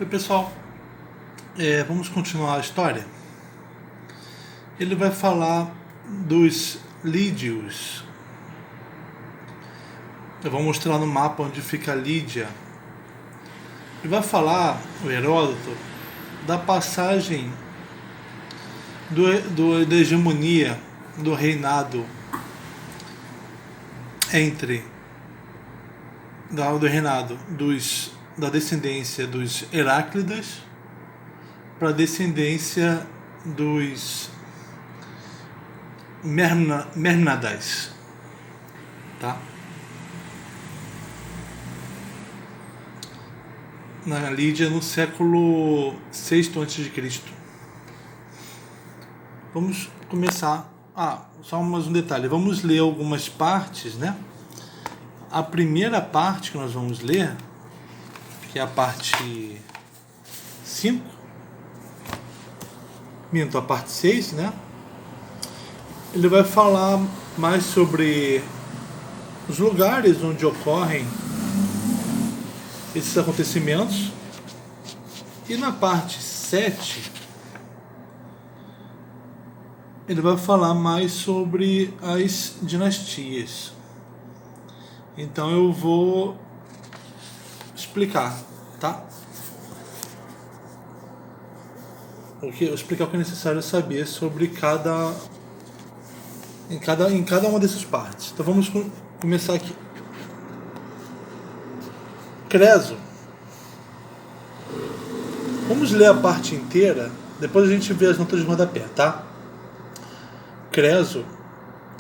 Oi pessoal, vamos continuar a história. Ele vai falar dos lídios. Eu vou mostrar no mapa onde fica Lídia. Ele vai falar, o Heródoto, da passagem da hegemonia, do reinado da descendência dos Heráclidas para a descendência dos Mernadais, tá? Na Lídia, no século VI a.C. Vamos começar. Só mais um detalhe. Vamos ler algumas partes, né? A primeira parte que nós vamos ler, que é a parte 5, a parte 6, né? Ele vai falar mais sobre os lugares onde ocorrem esses acontecimentos. E na parte 7, ele vai falar mais sobre as dinastias. Então eu vou explicar, tá? Explicar o que é necessário saber sobre em cada uma dessas partes. Então vamos começar aqui. Creso. Vamos ler a parte inteira, depois a gente vê as notas de rodapé, tá? Creso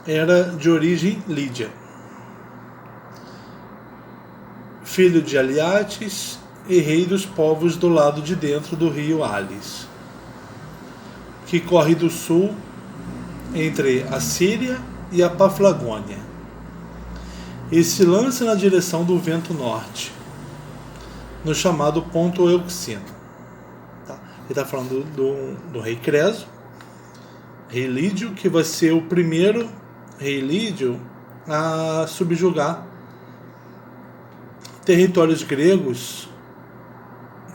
era de origem lídia, filho de Aliates e rei dos povos do lado de dentro do rio Alis, que corre do sul entre a Síria e a Paflagônia e se lança na direção do vento norte, no chamado Ponto Euxino. Tá? Ele está falando do rei Creso, rei lídio, que vai ser o primeiro rei lídio a subjugar territórios gregos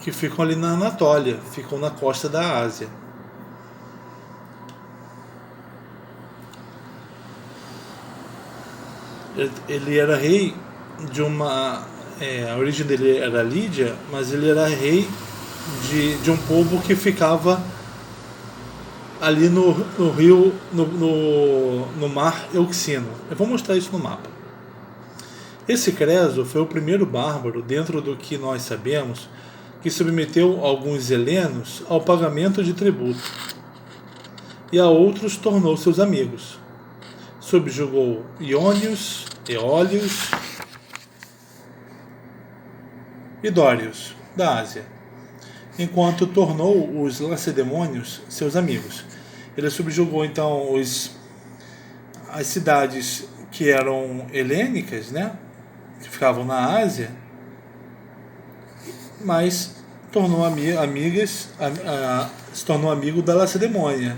que ficam ali na Anatólia, ficam na costa da Ásia. Ele era rei de a origem dele era Lídia, mas ele era rei de um povo que ficava ali no rio, no mar Euxino. Eu vou mostrar isso no mapa. Esse Creso foi o primeiro bárbaro, dentro do que nós sabemos, que submeteu alguns helenos ao pagamento de tributo e a outros tornou seus amigos. Subjugou Iônios, Eólios e Dórios, da Ásia, enquanto tornou os lacedemônios seus amigos. Ele subjugou então as cidades que eram helênicas, né, que ficavam na Ásia, mas se tornou amigo da Lacedemônia.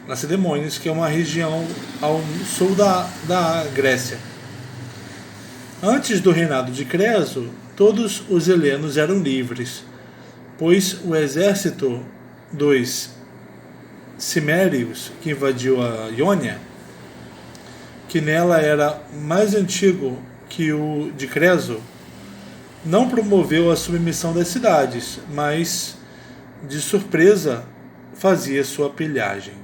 Lacedemônios, que é uma região ao sul da Grécia. Antes do reinado de Creso, todos os helenos eram livres, pois o exército dos Cimérios, que invadiu a Iônia, que nela era mais antigo que o de Creso, não promoveu a submissão das cidades, mas, de surpresa, fazia sua pilhagem.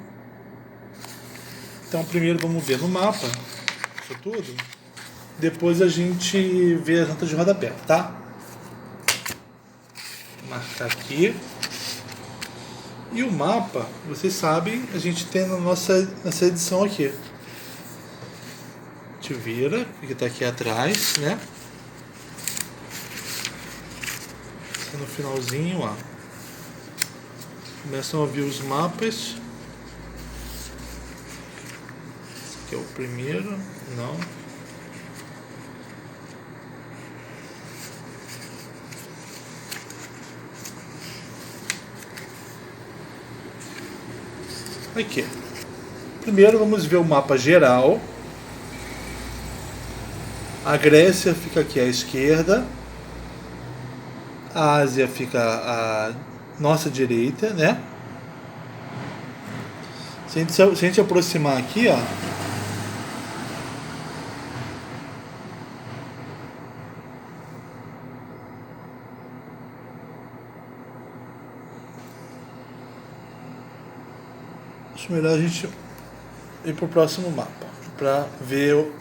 Então, primeiro vamos ver no mapa isso tudo, depois a gente vê as notas de rodapé, tá? Vou marcar aqui. E o mapa, vocês sabem, a gente tem nessa edição aqui. A gente vira, que está aqui atrás, né? No finalzinho, ó. Começam a vir os mapas. Esse aqui é o primeiro, não. Aqui. Primeiro vamos ver o mapa geral. A Grécia fica aqui à esquerda. A Ásia fica à nossa direita, né? Se a gente aproximar aqui, ó, acho melhor a gente ir para o próximo mapa para ver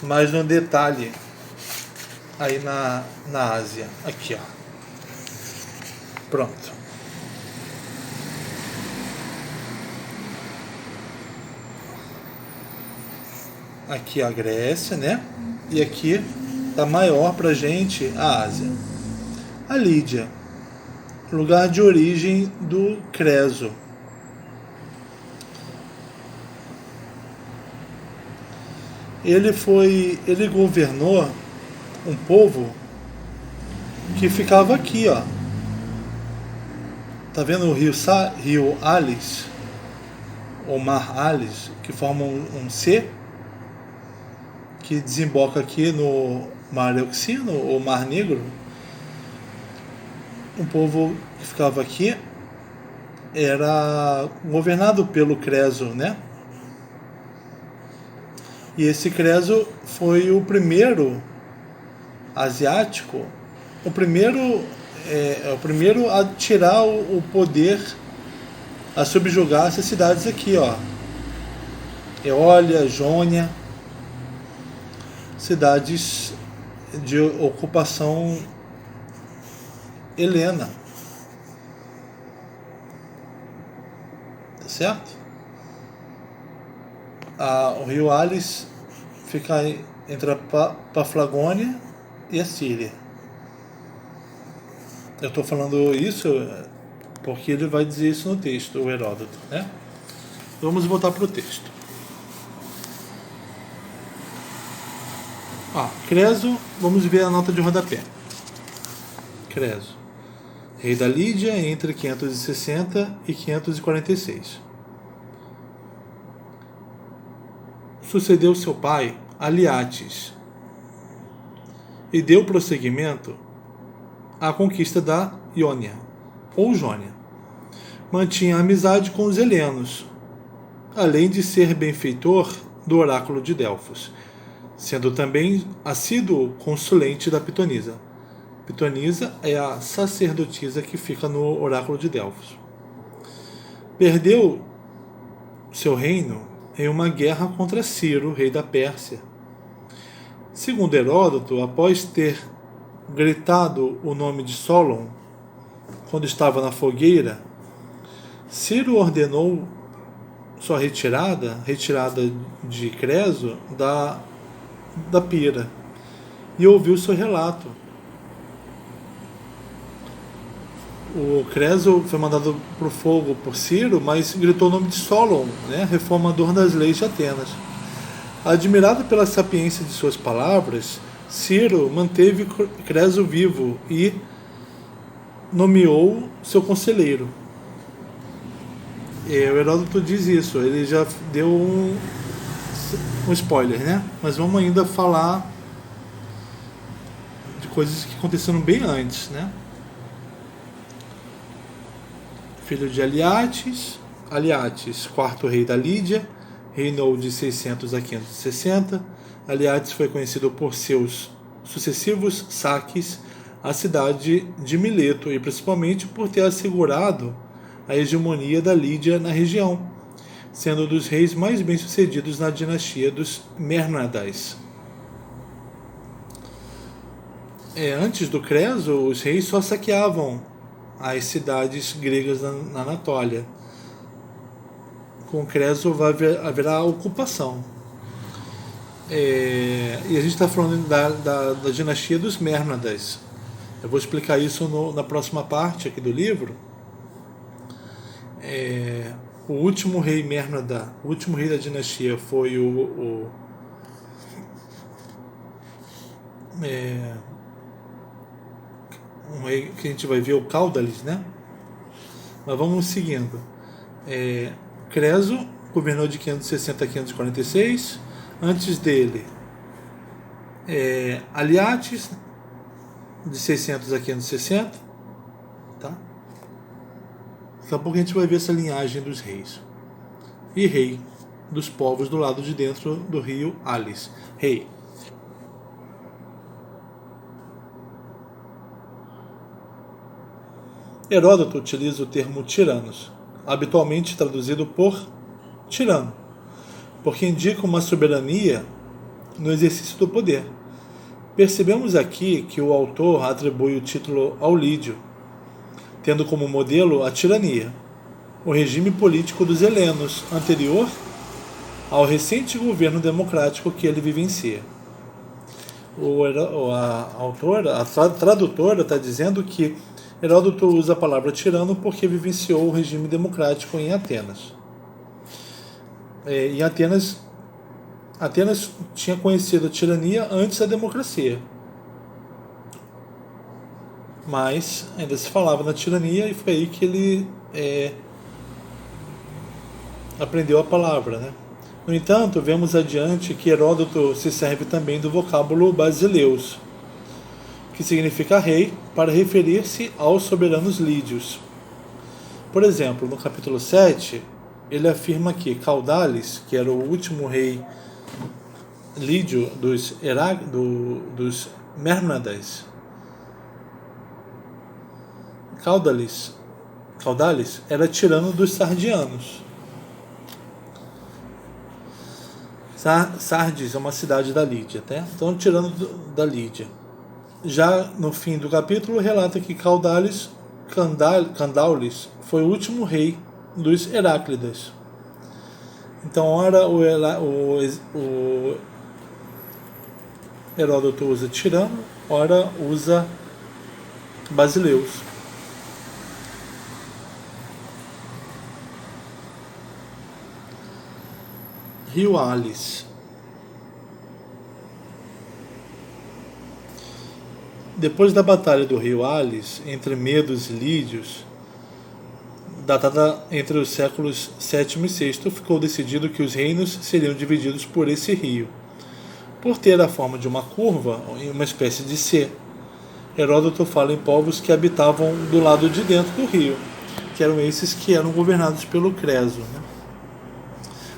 mais no detalhe aí na Ásia. Aqui, ó. Pronto. Aqui a Grécia, né? E aqui tá maior pra gente a Ásia. A Lídia, lugar de origem do Creso. Ele governou um povo que ficava aqui, ó. Tá vendo o rio Alis, ou Mar Alis, que forma um C, que desemboca aqui no Mar Euxino, ou Mar Negro. Um povo que ficava aqui era governado pelo Creso, né? E esse Creso foi o primeiro asiático, o primeiro a tirar o poder, a subjugar essas cidades aqui, ó. Eólia, Jônia, cidades de ocupação helena. Tá certo? O rio Alis fica entre a Paflagônia e a Síria. Eu estou falando isso porque ele vai dizer isso no texto, o Heródoto, né? Vamos voltar para o texto. Creso, vamos ver a nota de rodapé. Creso, rei da Lídia entre 560 e 546. Sucedeu seu pai, Aliates, e deu prosseguimento à conquista da Iônia, ou Jônia. Mantinha amizade com os helenos, além de ser benfeitor do oráculo de Delfos, sendo também assíduo consulente da Pitonisa. Pitonisa é a sacerdotisa que fica no oráculo de Delfos. Perdeu seu reino em uma guerra contra Ciro, rei da Pérsia. Segundo Heródoto, após ter gritado o nome de Solon quando estava na fogueira, Ciro ordenou sua retirada de Creso da pira, e ouviu seu relato. O Creso foi mandado para o fogo por Ciro, mas gritou o nome de Solon, né, reformador das leis de Atenas. Admirado pela sapiência de suas palavras, Ciro manteve Creso vivo e nomeou seu conselheiro. O Heródoto diz isso, ele já deu um spoiler, né? Mas vamos ainda falar de coisas que aconteceram bem antes, né? Filho de Aliates, quarto rei da Lídia, reinou de 600 a 560. Aliates foi conhecido por seus sucessivos saques à cidade de Mileto e principalmente por ter assegurado a hegemonia da Lídia na região, sendo um dos reis mais bem-sucedidos na dinastia dos Mernadais. Antes do Creso, os reis só saqueavam as cidades gregas na Anatólia. Com Creso haverá ocupação. E a gente está falando da dinastia dos Mernadais. Eu vou explicar isso na próxima parte aqui do livro. O último rei Mernada, o último rei da dinastia foi um rei que a gente vai ver, o Cáudalis, né? Mas vamos seguindo. Creso governou de 560 a 546. Antes dele, Aliates, de 600 a 560, tá? Daqui a pouco a gente vai ver essa linhagem dos reis. E rei dos povos do lado de dentro do rio Alis. Rei. Heródoto utiliza o termo tiranos, habitualmente traduzido por tirano, porque indica uma soberania no exercício do poder. Percebemos aqui que o autor atribui o título ao Lídio, tendo como modelo a tirania, o regime político dos helenos, anterior ao recente governo democrático que ele vivencia. A tradutora está dizendo que Heródoto usa a palavra tirano porque vivenciou o regime democrático em Atenas. Em Atenas tinha conhecido a tirania antes da democracia. Mas ainda se falava na tirania e foi aí que ele aprendeu a palavra, né? No entanto, vemos adiante que Heródoto se serve também do vocábulo basileus, que significa rei, para referir-se aos soberanos lídios. Por exemplo, no capítulo 7, ele afirma que Caudales, que era o último rei lídio dos Mérnadas, Caudales era tirano dos sardianos. Sardes é uma cidade da Lídia, tá? Então, tirano da Lídia. Já no fim do capítulo, relata que Candaules foi o último rei dos Heráclidas. Então, ora o Heródoto usa tirano, ora usa basileus. Rio Alis. Depois da batalha do rio Alis, entre medos e lídios, datada entre os séculos VII e VI, ficou decidido que os reinos seriam divididos por esse rio. Por ter a forma de uma curva, uma espécie de C, Heródoto fala em povos que habitavam do lado de dentro do rio, que eram esses que eram governados pelo Creso, né?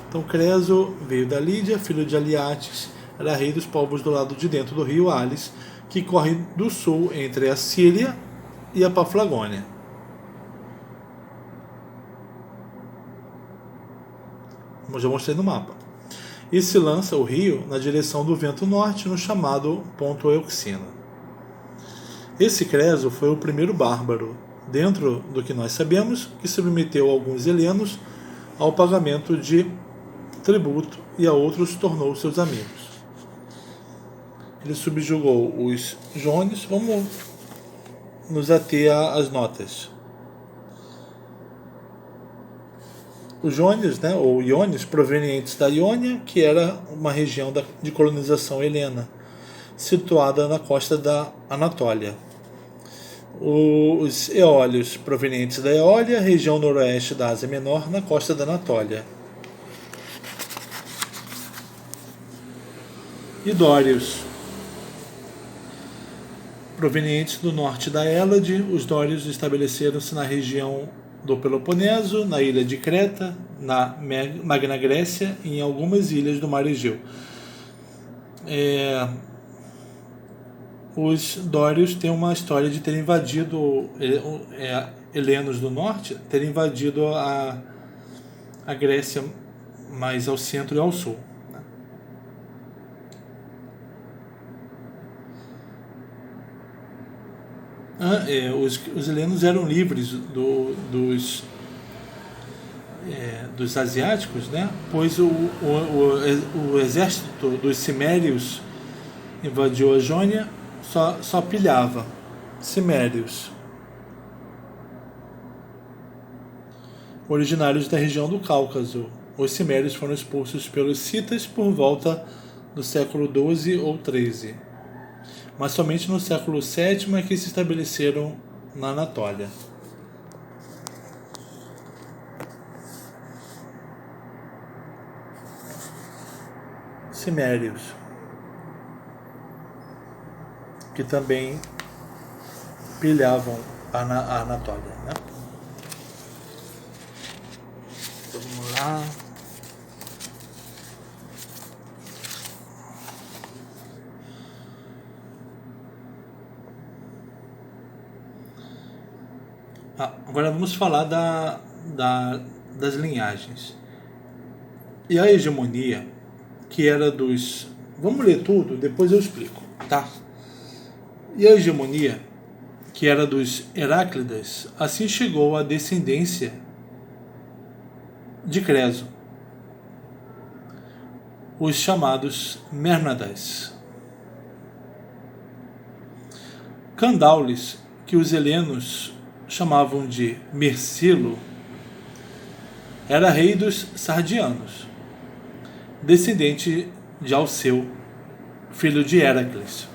Então Creso veio da Lídia, filho de Aliates, era rei dos povos do lado de dentro do rio Alis, que corre do sul entre a Síria e a Paflagônia. Como já mostrei no mapa. E se lança o rio na direção do vento norte, no chamado Ponto Euxina. Esse Creso foi o primeiro bárbaro, dentro do que nós sabemos, que submeteu alguns helenos ao pagamento de tributo e a outros tornou seus amigos. Ele subjugou os jônios. Vamos nos ater às notas. Os jônios, né, ou iônios, provenientes da Iônia, que era uma região de colonização helena, situada na costa da Anatólia. Os eólios, provenientes da Eólia, região noroeste da Ásia Menor, na costa da Anatólia. E dórios, provenientes do norte da Hélade. Os dórios estabeleceram-se na região do Peloponeso, na ilha de Creta, na Magna Grécia e em algumas ilhas do Mar Egeu. Os dórios têm uma história de terem invadido, helenos do norte, terem invadido a Grécia mais ao centro e ao sul. Os helenos eram livres dos asiáticos, né? Pois o exército dos cimérios invadiu a Jônia, só pilhava cimérios, originários da região do Cáucaso. Os cimérios foram expulsos pelos citas por volta do século XII ou XIII. Mas somente no século VII é que se estabeleceram na Anatólia. Cimérios, que também pilhavam a Anatólia, né? Então, vamos lá. Agora vamos falar das linhagens. E a hegemonia, que era dos... Vamos ler tudo, depois eu explico, tá? E a hegemonia, que era dos Heráclidas, assim chegou à descendência de Creso, os chamados Mérnadas. Candaules, que os helenos chamavam de Mercilo, era rei dos Sardianos, descendente de Alceu, filho de Héracles.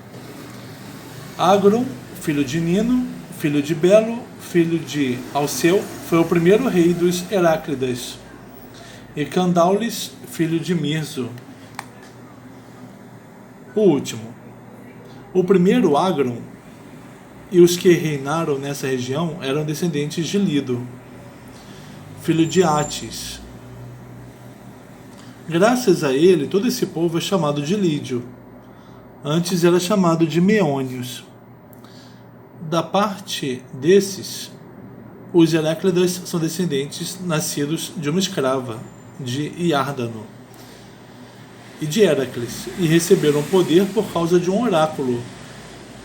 Agron, filho de Nino, filho de Belo, filho de Alceu, foi o primeiro rei dos Heráclidas. E Candaules, filho de Mirso, o último. O primeiro Agron e os que reinaram nessa região eram descendentes de Lido, filho de Atis. Graças a ele, todo esse povo é chamado de Lídio. Antes era chamado de Meônios. Da parte desses, os Heráclidas são descendentes nascidos de uma escrava, de Iárdano, e de Héracles, e receberam poder por causa de um oráculo,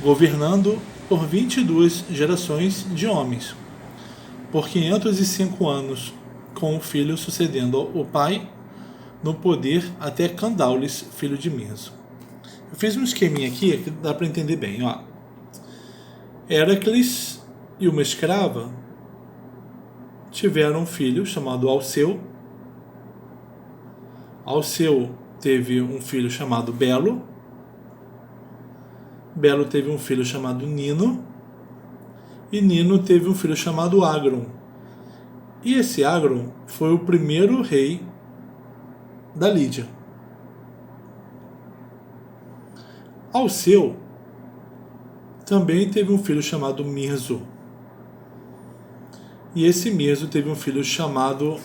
governando por 22 gerações de homens, por 505 anos, com o filho sucedendo o pai no poder até Candaules, filho de Mirso. Eu fiz um esqueminha aqui que dá para entender bem. Ó. Héracles e uma escrava tiveram um filho chamado Alceu. Alceu teve um filho chamado Belo. Belo teve um filho chamado Nino. E Nino teve um filho chamado Agron. E esse Agron foi o primeiro rei da Lídia. Alceu também teve um filho chamado Mirso. E esse Mirso teve um filho chamado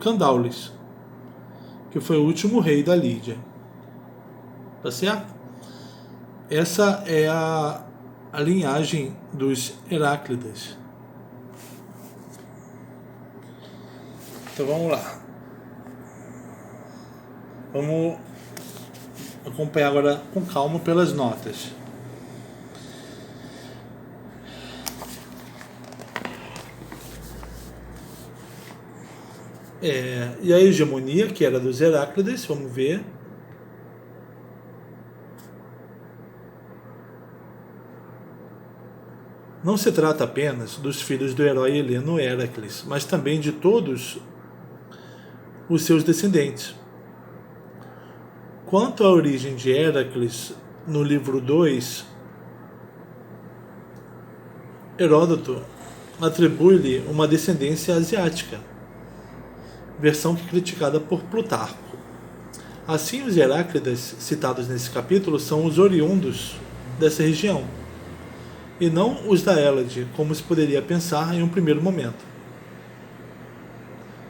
Candaules, que foi o último rei da Lídia. Tá certo? Essa é a linhagem dos Heráclidas. Então vamos lá. Vamos acompanhar agora com calma pelas notas. E a hegemonia, que era dos Heráclidas, vamos ver. Não se trata apenas dos filhos do herói heleno Héracles, mas também de todos os seus descendentes. Quanto à origem de Héracles, no livro 2, Heródoto atribui-lhe uma descendência asiática, versão que é criticada por Plutarco. Assim, os Heráclidas citados nesse capítulo são os oriundos dessa região, e não os da Hélade, como se poderia pensar em um primeiro momento.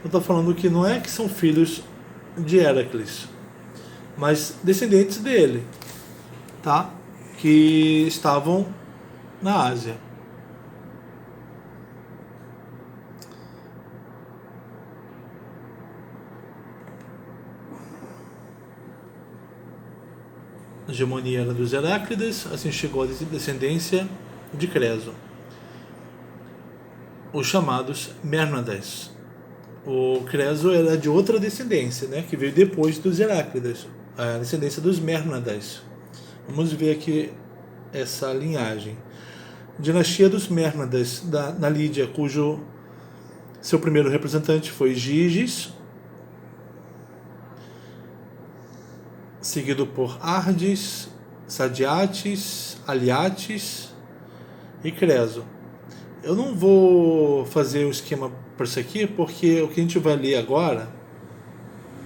Eu estou falando que não é que são filhos de Héracles, mas descendentes dele, tá? Que estavam na Ásia. A hegemonia era dos Heráclidas, assim chegou a descendência de Creso, os chamados Mérnadas. O Creso era de outra descendência, né, que veio depois dos Heráclidas, a descendência dos Mérnadas. Vamos ver aqui essa linhagem. Dinastia dos Mérnadas na Lídia, cujo seu primeiro representante foi Giges, seguido por Ardes, Sadiates, Aliates e Creso. Eu não vou fazer o esquema para isso aqui, porque o que a gente vai ler agora,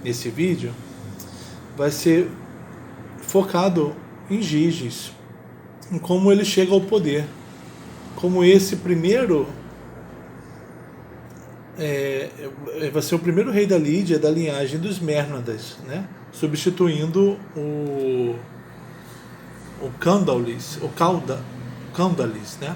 nesse vídeo, vai ser focado em Giges, em como ele chega ao poder, como esse primeiro vai ser o primeiro rei da Lídia da linhagem dos Mérnadas, né? Substituindo o Cândalis, Cândalis, né?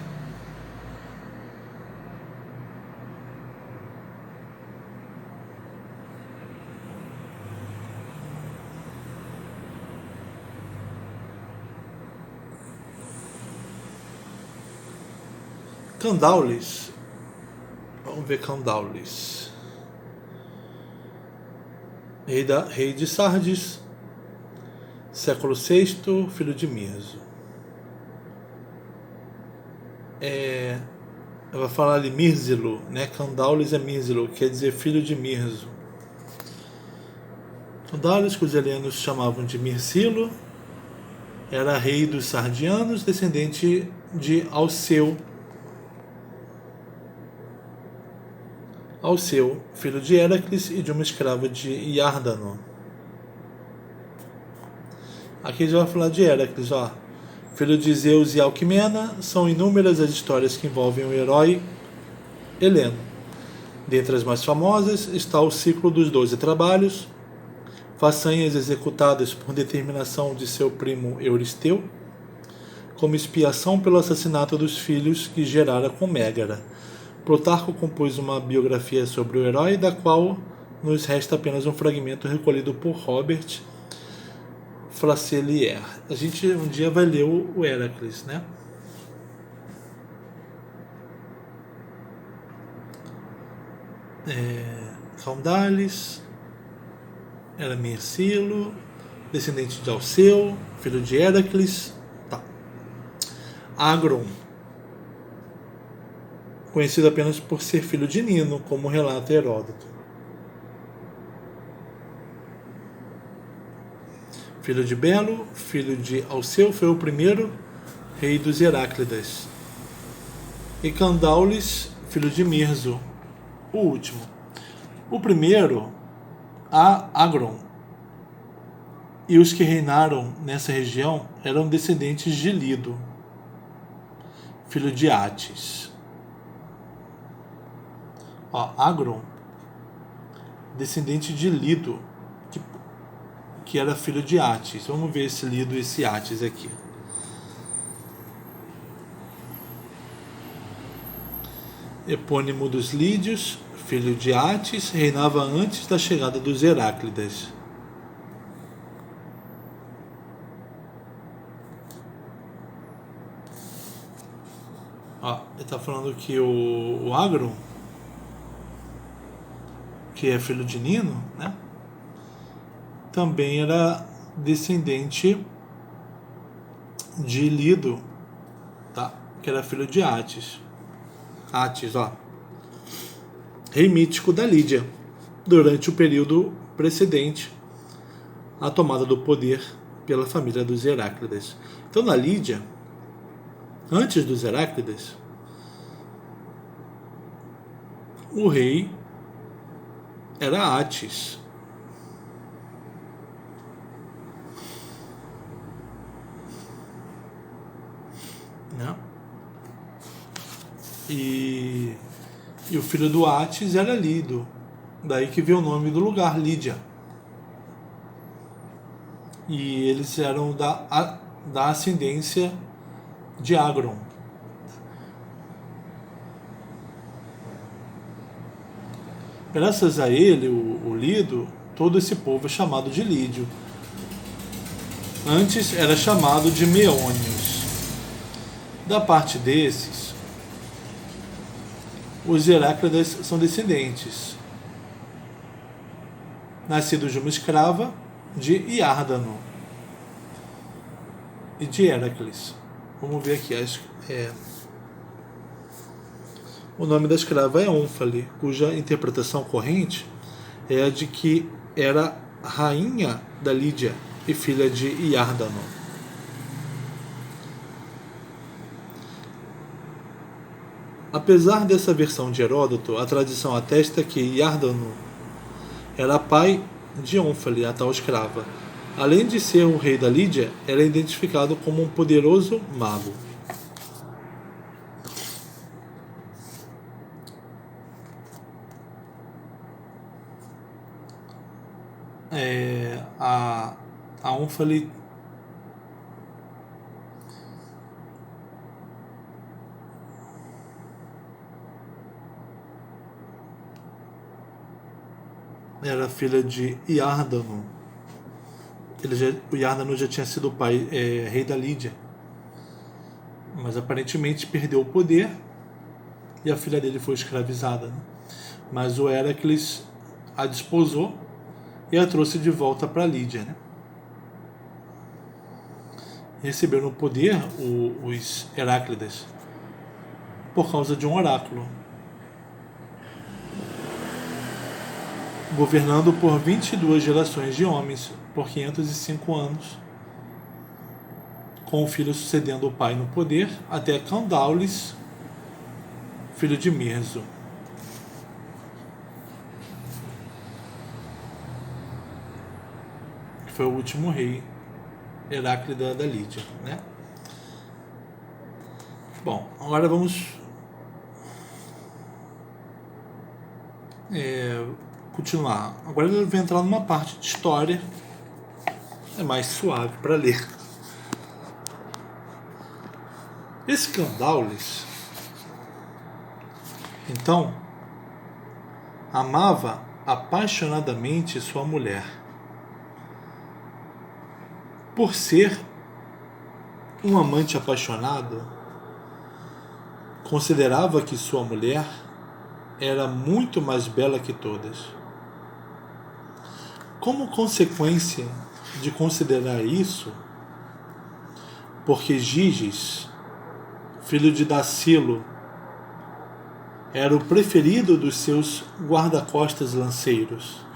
Candaules. Vamos ver Candaules. Rei de Sardes, século VI, filho de Mirzo. Eu vou falar ali Mírzilo, né? Candaules é Mírzilo, quer dizer filho de Mirzo. Candaules, que os helenos chamavam de Mirsilo, era rei dos sardianos, descendente de Alceu, filho de Heracles e de uma escrava de Iárdano. Aqui já vai falar de Heracles, ó. Filho de Zeus e Alquimena, são inúmeras as histórias que envolvem o herói heleno. Dentre as mais famosas está o ciclo dos 12 trabalhos, façanhas executadas por determinação de seu primo Euristeu, como expiação pelo assassinato dos filhos que gerara com Mégara. Plutarco compôs uma biografia sobre o herói, da qual nos resta apenas um fragmento recolhido por Robert Flacelier. A gente um dia vai ler o Heracles, né? Candaules era Mirsilo, descendente de Alceu, filho de Heracles. Tá. Agron, conhecido apenas por ser filho de Nino, como relata Heródoto. Filho de Belo, filho de Alceu, foi o primeiro rei dos Heráclidas. E Candaules, filho de Mirzo, o último. O primeiro, Agron, e os que reinaram nessa região eram descendentes de Lido, filho de Atis. Agron, descendente de Lido, que era filho de Atis. Vamos ver esse Lido e esse Atis aqui. Epônimo dos Lídios, filho de Atis, reinava antes da chegada dos Heráclidas. Ele está falando que o Agron, que é filho de Nino, né, também era descendente de Lido, tá, que era filho de Atis. Rei mítico da Lídia, durante o período precedente à tomada do poder pela família dos Heráclidas. Então, na Lídia, antes dos Heráclidas, o rei era Atis. Né? E o filho do Atis era Lido. Daí que veio o nome do lugar, Lídia. E eles eram da ascendência de Agron. Graças a ele, o Lido, todo esse povo é chamado de Lídio. Antes era chamado de Meônios. Da parte desses, os Heráclidas são descendentes, nascidos de uma escrava de Iárdano e de Heracles. Vamos ver aqui. O nome da escrava é Ônfale, cuja interpretação corrente é a de que era rainha da Lídia e filha de Iárdano. Apesar dessa versão de Heródoto, a tradição atesta que Iárdano era pai de Ônfale, a tal escrava. Além de ser o rei da Lídia, era identificado como um poderoso mago. a Ônfale era filha de Iárdano. O Iárdano já tinha sido rei da Lídia, mas aparentemente perdeu o poder e a filha dele foi escravizada, né? Mas o Heracles a desposou e a trouxe de volta para Lídia, né? Receberam o poder os Heráclidas por causa de um oráculo, governando por 22 gerações de homens por 505 anos, com o filho sucedendo o pai no poder até Candaules, filho de Mirzo. Que foi o último rei Heráclida da Lídia, né? Bom, agora vamos continuar. Agora ele vai entrar numa parte de história, é mais suave para ler. Esse Candaules, então, amava apaixonadamente sua mulher. Por ser um amante apaixonado, considerava que sua mulher era muito mais bela que todas. Como consequência de considerar isso, porque Giges, filho de Dacilo, era o preferido dos seus guarda-costas lanceiros,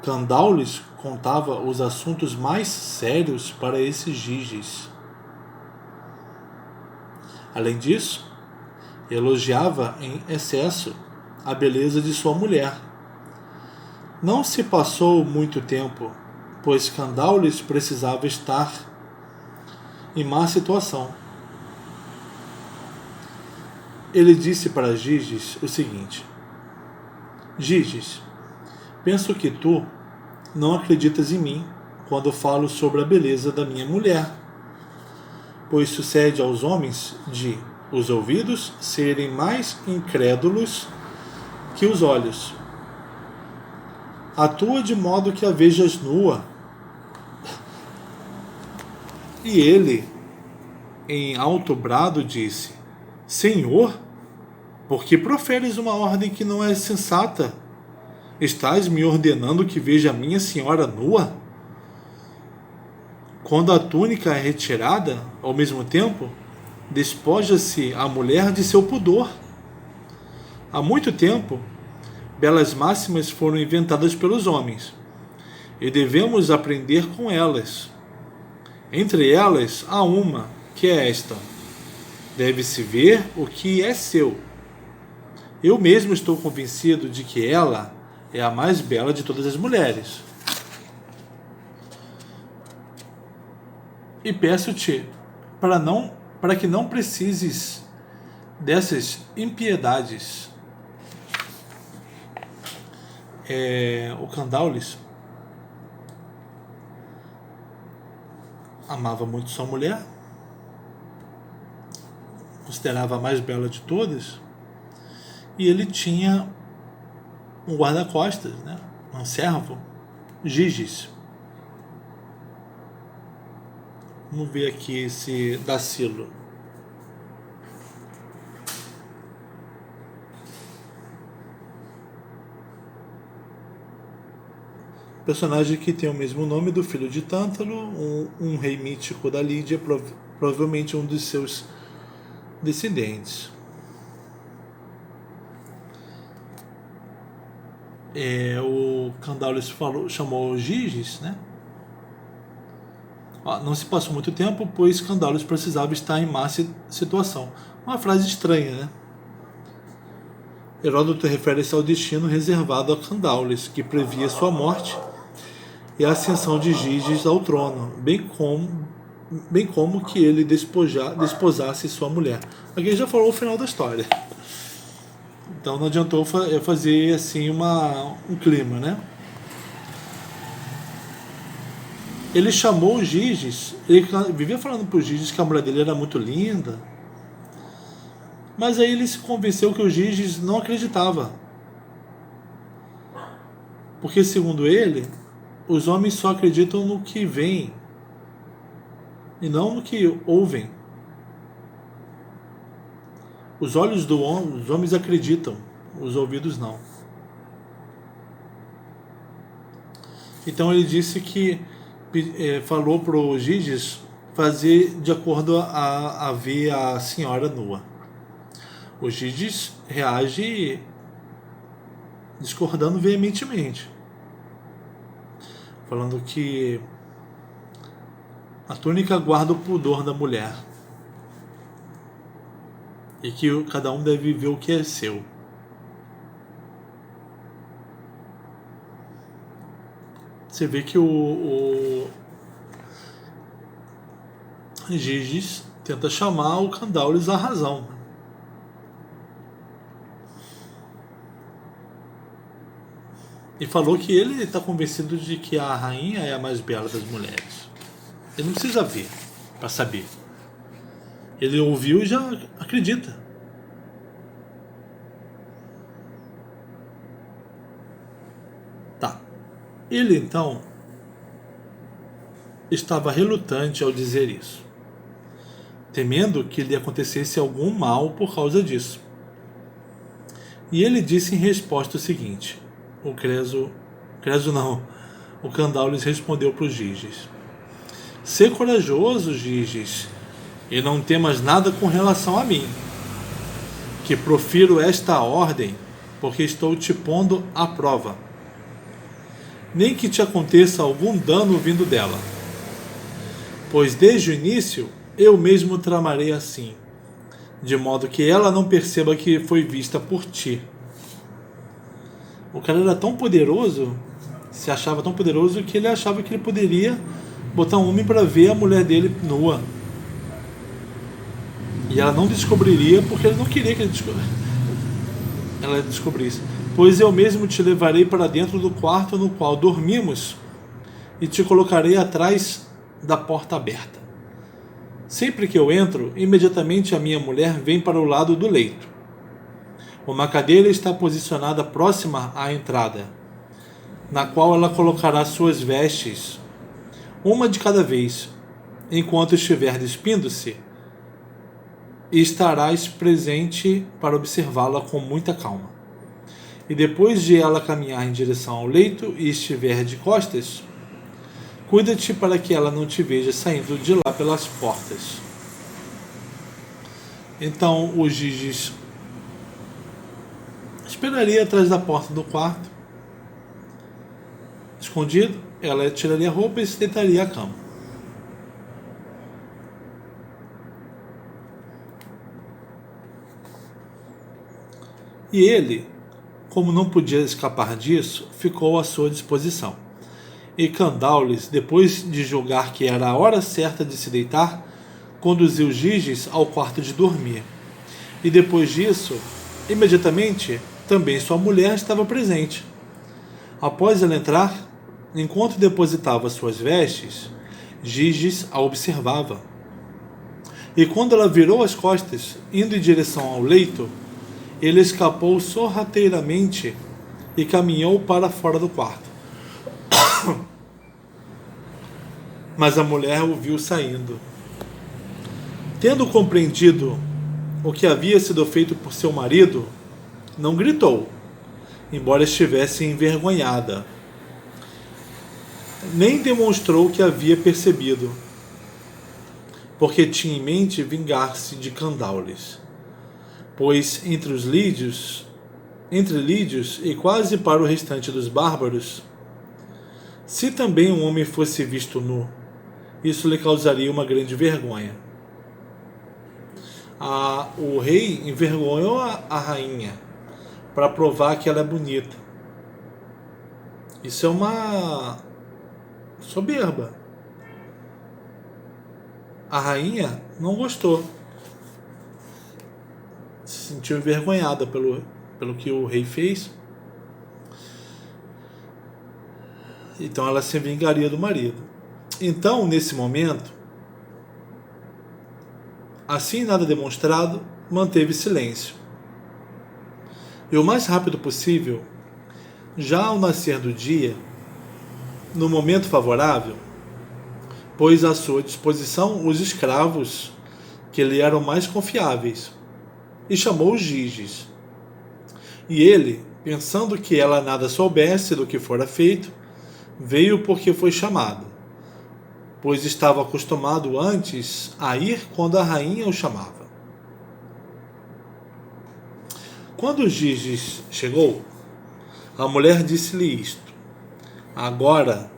Candaules contava os assuntos mais sérios para esses Giges. Além disso, elogiava em excesso a beleza de sua mulher. Não se passou muito tempo, pois Candaules precisava estar em má situação. Ele disse para Giges o seguinte: Giges, penso que tu não acreditas em mim quando falo sobre a beleza da minha mulher, pois sucede aos homens de os ouvidos serem mais incrédulos que os olhos. Atua de modo que a vejas nua. E ele, em alto brado, disse: Senhor, por que proferes uma ordem que não é sensata? Estás me ordenando que veja a minha senhora nua? Quando a túnica é retirada, ao mesmo tempo, despoja-se a mulher de seu pudor. Há muito tempo, belas máximas foram inventadas pelos homens, e devemos aprender com elas. Entre elas, há uma, que é esta: deve-se ver o que é seu. Eu mesmo estou convencido de que ela é a mais bela de todas as mulheres. E peço-te para que não precises dessas impiedades. O Candaules amava muito sua mulher, considerava a mais bela de todas, e ele tinha um guarda-costas, né? Um servo, Giges. Vamos ver aqui esse Dacilo. Personagem que tem o mesmo nome do filho de Tântalo, um rei mítico da Lídia, provavelmente um dos seus descendentes. O Candaules chamou Giges, né? Não se passou muito tempo, pois Candaules precisava estar em má situação. Uma frase estranha, né? Heródoto refere-se ao destino reservado a Candaules, que previa sua morte e a ascensão de Giges ao trono, bem como que ele desposasse sua mulher. Aqui já falou o final da história. Então não adiantou fazer assim um clima, né? Ele chamou os Giges, ele vivia falando para os Giges que a mulher dele era muito linda, mas aí ele se convenceu que o Giges não acreditava. Porque, segundo ele, os homens só acreditam no que veem e não no que ouvem. Os olhos dos homens acreditam, os ouvidos não. Então ele disse que falou para o Giges fazer de acordo a ver a senhora nua. O Giges reage discordando veementemente, falando que a túnica guarda o pudor da mulher e que cada um deve ver o que é seu. Você vê que o Giges tenta chamar o Candaules à razão. E falou que ele está convencido de que a rainha é a mais bela das mulheres. Ele não precisa ver para saber. Ele ouviu e já acredita. Tá. Ele então estava relutante ao dizer isso, temendo que lhe acontecesse algum mal por causa disso. E ele disse em resposta o seguinte: o Candaules respondeu para os Giges: "Sê corajoso, Giges, e não temas nada com relação a mim, que profiro esta ordem porque estou te pondo à prova. Nem que te aconteça algum dano vindo dela, pois desde o início eu mesmo tramarei assim, de modo que ela não perceba que foi vista por ti." O cara era tão poderoso, se achava tão poderoso, que ele achava que ele poderia botar um homem para ver a mulher dele nua. E ela não descobriria, porque ele não queria que ela descobrisse. "Pois eu mesmo te levarei para dentro do quarto no qual dormimos e te colocarei atrás da porta aberta. Sempre que eu entro, imediatamente a minha mulher vem para o lado do leito. Uma cadeira está posicionada próxima à entrada, na qual ela colocará suas vestes, uma de cada vez, enquanto estiver despindo-se, e estarás presente para observá-la com muita calma. E depois de ela caminhar em direção ao leito e estiver de costas, cuida-te para que ela não te veja saindo de lá pelas portas." Então o Giges esperaria atrás da porta do quarto, escondido. Ela tiraria a roupa e se deitaria à cama. E ele, como não podia escapar disso, ficou à sua disposição. E Candaules, depois de julgar que era a hora certa de se deitar, conduziu Giges ao quarto de dormir. E depois disso, imediatamente, também sua mulher estava presente. Após ela entrar, enquanto depositava suas vestes, Giges a observava. E quando ela virou as costas, indo em direção ao leito, ele escapou sorrateiramente e caminhou para fora do quarto. Mas a mulher o viu saindo. Tendo compreendido o que havia sido feito por seu marido, não gritou, embora estivesse envergonhada, nem demonstrou que havia percebido, porque tinha em mente vingar-se de Candaules, pois entre lídios e quase para o restante dos bárbaros, se também um homem fosse visto nu, isso lhe causaria uma grande vergonha. O rei envergonhou a rainha para provar que ela é bonita. Isso é uma soberba. A rainha não gostou, se sentiu envergonhada pelo que o rei fez. Então ela se vingaria do marido. Então, nesse momento, assim nada demonstrado, manteve silêncio. E o mais rápido possível, já ao nascer do dia, no momento favorável, pôs à sua disposição os escravos que lhe eram mais confiáveis, e chamou os Giges. E ele, pensando que ela nada soubesse do que fora feito, veio porque foi chamado, pois estava acostumado antes a ir quando a rainha o chamava. Quando Giges chegou, a mulher disse-lhe isto: agora,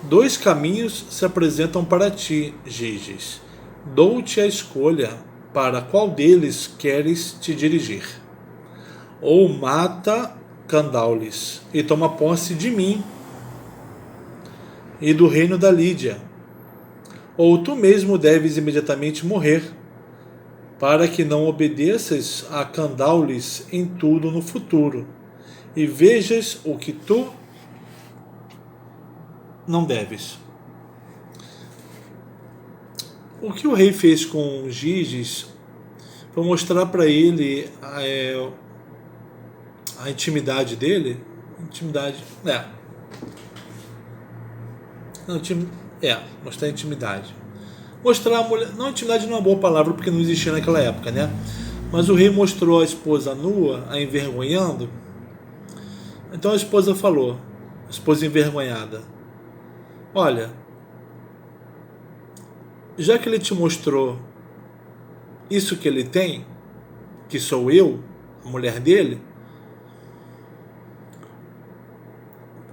2 caminhos se apresentam para ti, Giges. Dou-te a escolha para qual deles queres te dirigir. Ou mata Candaules e toma posse de mim e do reino da Lídia, ou tu mesmo deves imediatamente morrer, para que não obedeças a Candaules em tudo no futuro, e vejas o que tu não deves. O que o rei fez com Giges foi mostrar para ele a intimidade dele. Intimidade. Mostrar a intimidade. Mostrar a mulher. Não, intimidade não é uma boa palavra porque não existia naquela época, né? Mas o rei mostrou a esposa nua, a envergonhando. Então a esposa falou, a esposa envergonhada: olha, já que ele te mostrou isso que ele tem, que sou eu, a mulher dele,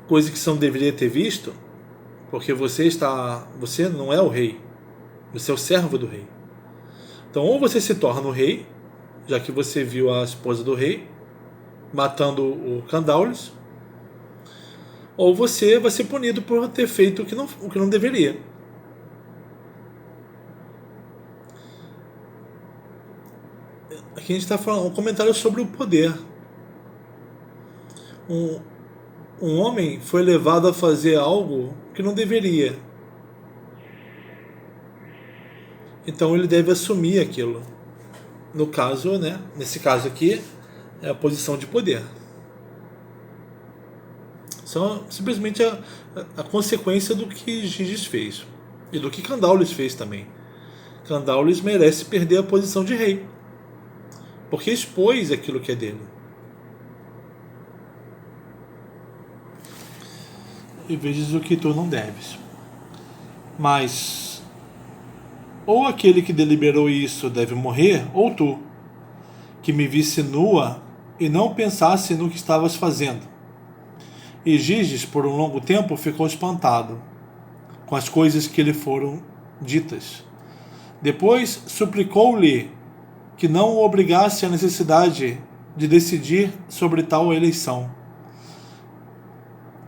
coisa que você não deveria ter visto, porque você não é o rei, você é o servo do rei. Então, ou você se torna o rei, já que você viu a esposa do rei matando o Candaules, ou você vai ser punido por ter feito o que não deveria. Aqui a gente está falando um comentário sobre o poder. Um homem foi levado a fazer algo que não deveria. Então ele deve assumir aquilo. No caso, né? Nesse caso aqui, é a posição de poder. São simplesmente a consequência do que Giges fez. E do que Candaules fez também. Candaules merece perder a posição de rei, porque expôs aquilo que é dele. E vejas o que tu não deves. Mas ou aquele que deliberou isso deve morrer, ou tu, que me visse nua e não pensasse no que estavas fazendo. E Giges, por um longo tempo, ficou espantado com as coisas que lhe foram ditas. Depois suplicou-lhe que não o obrigasse à necessidade de decidir sobre tal eleição.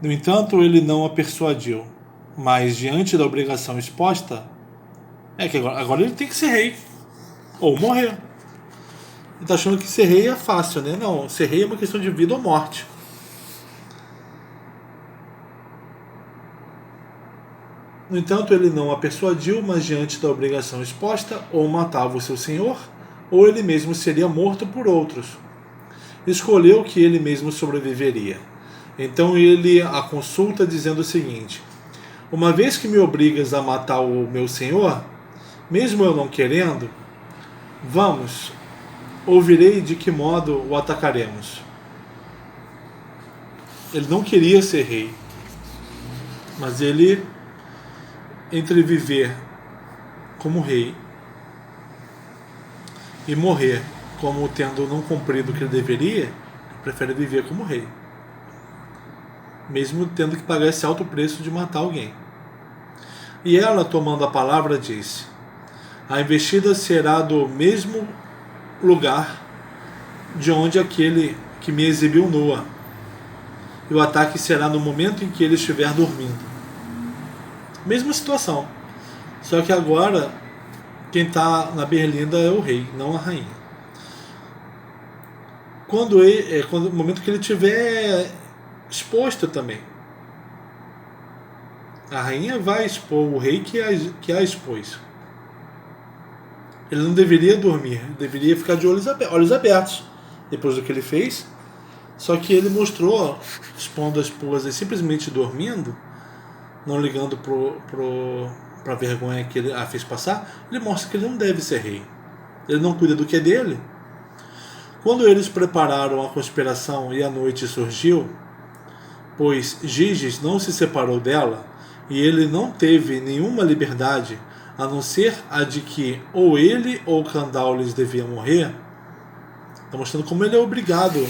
No entanto, ele não a persuadiu, mas diante da obrigação exposta, que agora ele tem que ser rei, ou morrer. Ele está achando que ser rei é fácil, né? Não, ser rei é uma questão de vida ou morte. No entanto, ele não a persuadiu, mas diante da obrigação exposta, ou matava o seu senhor, ou ele mesmo seria morto por outros. Escolheu que ele mesmo sobreviveria. Então ele a consulta dizendo o seguinte: uma vez que me obrigas a matar o meu senhor, mesmo eu não querendo, vamos, ouvirei de que modo o atacaremos. Ele não queria ser rei, mas ele, entre viver como rei e morrer como tendo não cumprido o que ele deveria, prefere viver como rei, mesmo tendo que pagar esse alto preço de matar alguém. E ela, tomando a palavra, disse: a investida será do mesmo lugar de onde aquele que me exibiu nua, e o ataque será no momento em que ele estiver dormindo. Mesma situação, só que agora quem está na berlinda é o rei, não a rainha. No momento que ele estiver exposto também. A rainha vai expor o rei que a expôs. Ele não deveria dormir, deveria ficar de olhos abertos depois do que ele fez. Só que ele mostrou, expondo a esposa e simplesmente dormindo, não ligando para a vergonha que ele a fez passar, ele mostra que ele não deve ser rei. Ele não cuida do que é dele. Quando eles prepararam a conspiração e a noite surgiu, pois Giges não se separou dela e ele não teve nenhuma liberdade a não ser a de que ou ele ou Candaules devia morrer, está mostrando como ele é obrigado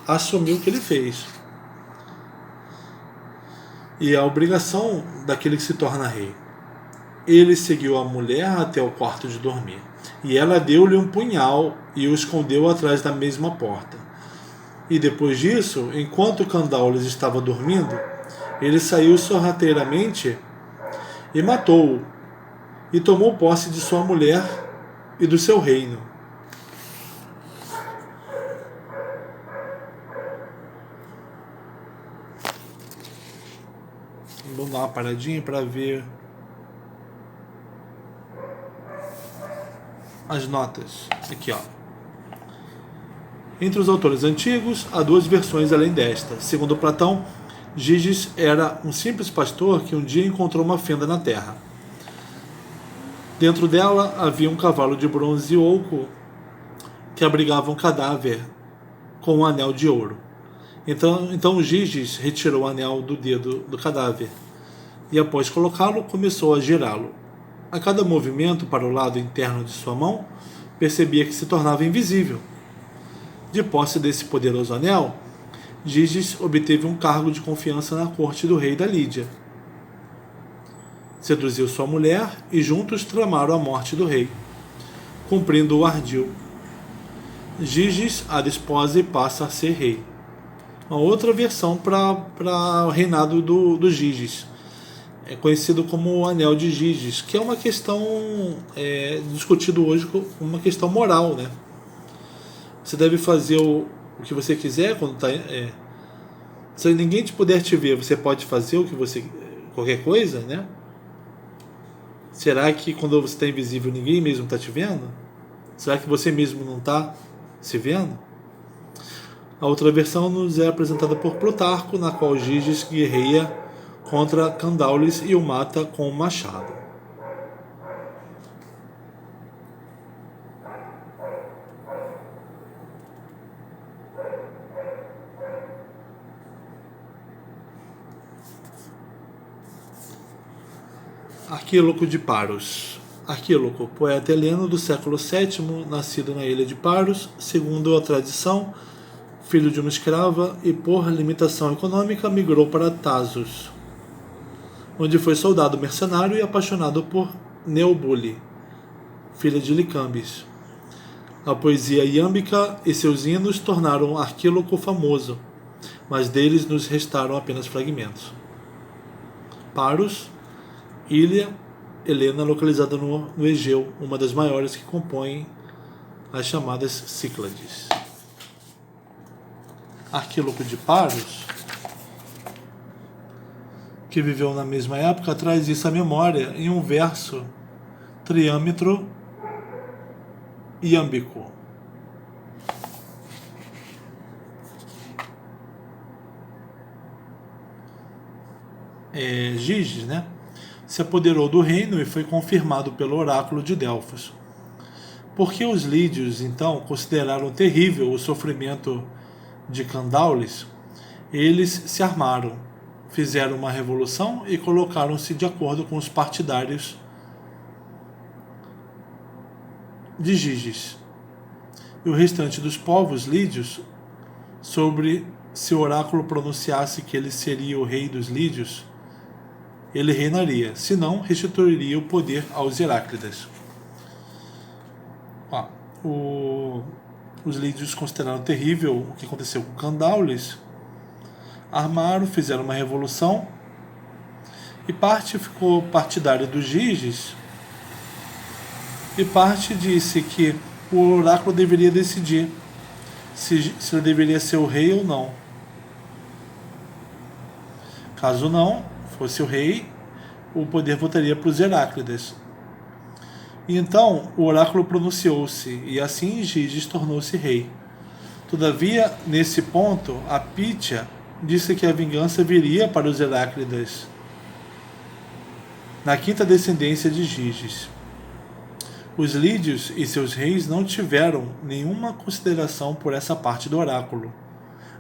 a assumir o que ele fez. E a obrigação daquele que se torna rei. Ele seguiu a mulher até o quarto de dormir, e ela deu-lhe um punhal e o escondeu atrás da mesma porta. E depois disso, enquanto Candaules estava dormindo, ele saiu sorrateiramente e matou-o, e tomou posse de sua mulher e do seu reino. Vamos dar uma paradinha para ver as notas. Aqui, ó. Entre os autores antigos, há duas versões além desta. Segundo Platão, Giges era um simples pastor que um dia encontrou uma fenda na terra. Dentro dela havia um cavalo de bronze oco que abrigava um cadáver com um anel de ouro. Então Giges retirou o anel do dedo do cadáver e, após colocá-lo, começou a girá-lo. A cada movimento para o lado interno de sua mão, percebia que se tornava invisível. De posse desse poderoso anel, Giges obteve um cargo de confiança na corte do rei da Lídia. Seduziu sua mulher e juntos tramaram a morte do rei, cumprindo o ardil. Giges a desposa e passa a ser rei. Uma outra versão para o reinado do Giges. É conhecido como o Anel de Giges, que é uma questão discutido hoje como uma questão moral, né? Você deve fazer o que você quiser quando está. Se ninguém te puder te ver, você pode fazer qualquer coisa, né? Será que quando você está invisível ninguém mesmo está te vendo? Será que você mesmo não está se vendo? A outra versão nos é apresentada por Plutarco, na qual Giges guerreia contra Candaules e o mata com um machado. Arquíloco de Paros. Arquíloco, poeta heleno do século VII, nascido na ilha de Paros, segundo a tradição, filho de uma escrava e, por limitação econômica, migrou para Tasos, onde foi soldado mercenário e apaixonado por Neobule, filha de Licambis. A poesia iâmbica e seus hinos tornaram Arquíloco famoso, mas deles nos restaram apenas fragmentos. Paros, ilha helena localizada no Egeu, uma das maiores que compõem as chamadas Cíclades. Arquíloco de Paros, que viveu na mesma época, traz isso à memória em um verso triâmetro iâmbico. Giges, né, se apoderou do reino e foi confirmado pelo oráculo de Delfos. Porque os lídios, então, consideraram terrível o sofrimento de Candaules, eles se armaram, fizeram uma revolução e colocaram-se de acordo com os partidários de Giges. E o restante dos povos lídios, sobre se o oráculo pronunciasse que ele seria o rei dos lídios, ele reinaria, senão restituiria o poder aos Heráclidas. Os lídios consideraram terrível o que aconteceu com Candaules, armaram, fizeram uma revolução, e parte ficou partidária dos Giges, e parte disse que o oráculo deveria decidir se ele deveria ser o rei ou não. Caso não, fosse o rei, o poder voltaria para os Heráclidas. E então o oráculo pronunciou-se, e assim Giges tornou-se rei. Todavia, nesse ponto, a Pítia disse que a vingança viria para os Heráclidas, na quinta descendência de Giges. Os lídios e seus reis não tiveram nenhuma consideração por essa parte do oráculo,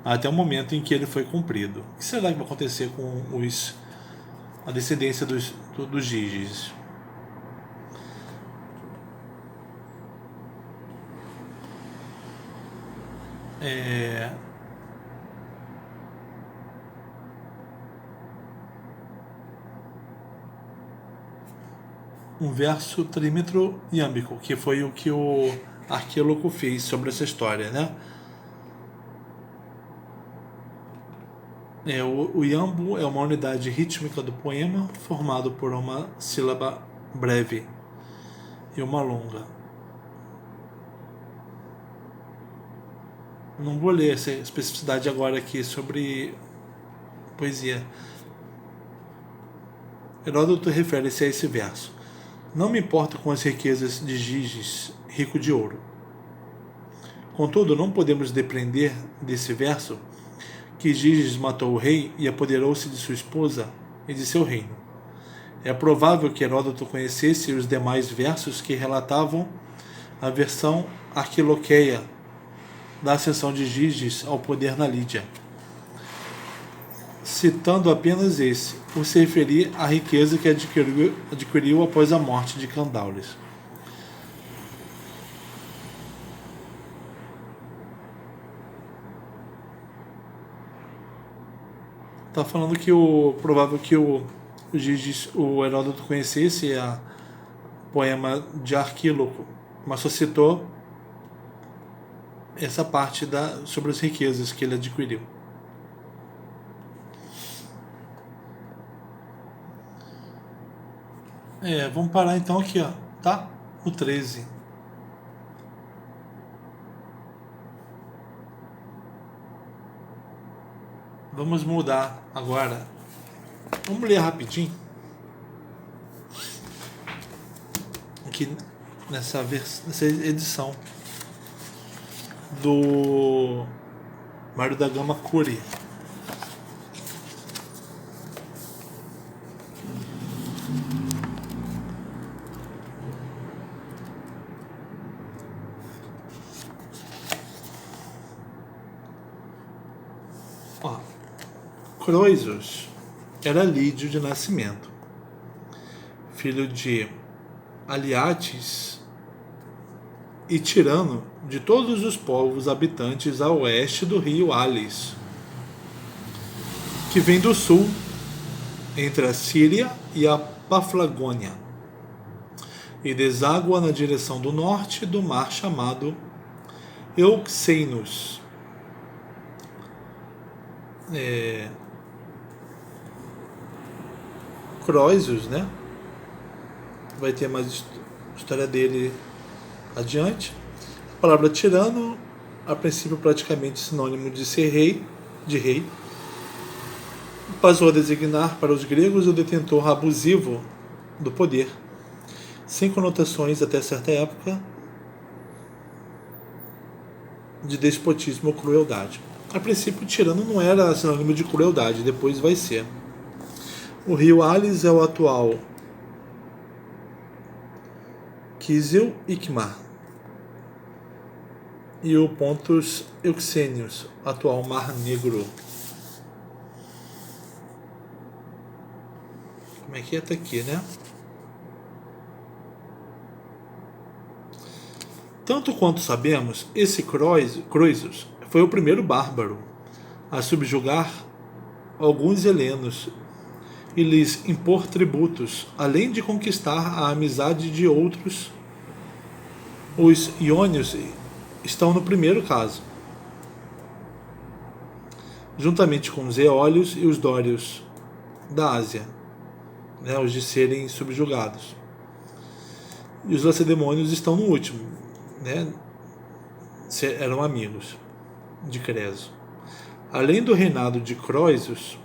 até o momento em que ele foi cumprido. O que será que vai acontecer com a descendência dos Giges? Um verso trímetro iâmbico, que foi o que o Arquíloco fez sobre essa história, né? O iambo é uma unidade rítmica do poema formado por uma sílaba breve e uma longa. Não vou ler essa especificidade agora aqui sobre poesia. Heródoto refere-se a esse verso. Não me importo com as riquezas de Giges, rico de ouro. Contudo, não podemos depreender desse verso que Giges matou o rei e apoderou-se de sua esposa e de seu reino. É provável que Heródoto conhecesse os demais versos que relatavam a versão arquiloqueia da ascensão de Giges ao poder na Lídia. Citando apenas esse, por se referir à riqueza que adquiriu após a morte de Candaules. Está falando que provável que o Heródoto conhecesse o poema de Arquíloco, mas só citou essa parte sobre as riquezas que ele adquiriu. Vamos parar então aqui, ó, tá? O 13. Vamos mudar agora. Vamos ler rapidinho. Aqui nessa edição do Mário da Gama Cury. Croesus era lídio de nascimento, filho de Aliates e tirano de todos os povos habitantes a oeste do rio Alis, que vem do sul, entre a Síria e a Paflagônia, e deságua na direção do norte do mar chamado Euxenus. Croesus, né? Vai ter mais história dele adiante. A palavra tirano, a princípio praticamente sinônimo de ser rei, passou a designar para os gregos o detentor abusivo do poder, sem conotações até certa época de despotismo ou crueldade. A princípio, tirano não era sinônimo de crueldade, depois vai ser. O rio Alis é o atual Kizil Ikmar e o Pontus Euxênios, atual Mar Negro. Como é que é? Tá aqui, né? Tanto quanto sabemos, esse Croesus foi o primeiro bárbaro a subjugar alguns helenos e lhes impor tributos, além de conquistar a amizade de outros. Os iônios estão no primeiro caso, juntamente com os eólios e os dórios da Ásia, né, os de serem subjugados. E os lacedemônios estão no último, né, eram amigos de Creso. Além do reinado de Croesus,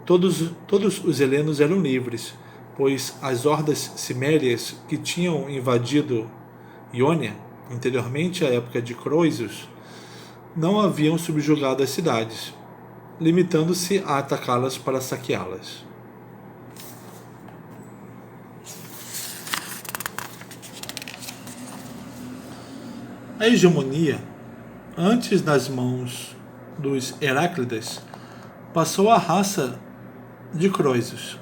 Todos os helenos eram livres, pois as hordas cimérias que tinham invadido Iônia, anteriormente à época de Croesus, não haviam subjugado as cidades, limitando-se a atacá-las para saqueá-las. A hegemonia, antes nas mãos dos Heráclidas, passou à raça de Croesus,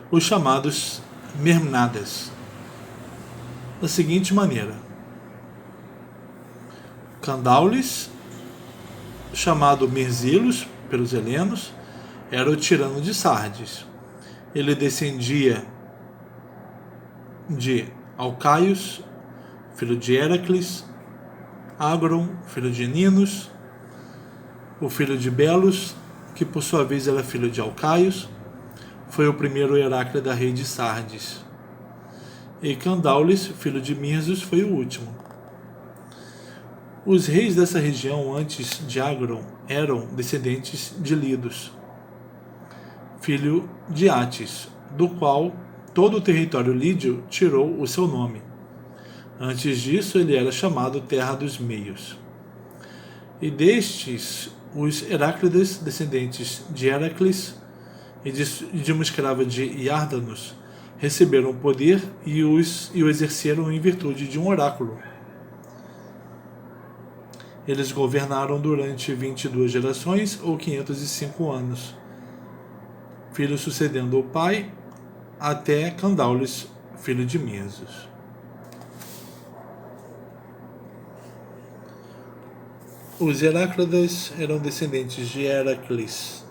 os chamados Mermnadas, da seguinte maneira: Candaules, chamado Merzilos pelos helenos, era o tirano de Sardes. Ele descendia de Alcaios, filho de Heracles, Agron, filho de Ninos, o filho de Belos, que por sua vez era filho de Alcaios, foi o primeiro Heráclida rei de Sardes. E Candaules, filho de Mirsos, foi o último. Os reis dessa região antes de Agron eram descendentes de Lidos, filho de Atis, do qual todo o território lídio tirou o seu nome. Antes disso, ele era chamado Terra dos Meios. E destes, os Heráclidas, descendentes de Heracles e de uma escrava de Iardanos, receberam o poder e o exerceram em virtude de um oráculo. Eles governaram durante 22 gerações ou 505 anos, filho sucedendo o pai, até Candaules, filho de Mirsos. Os Heráclidas eram descendentes de Heracles.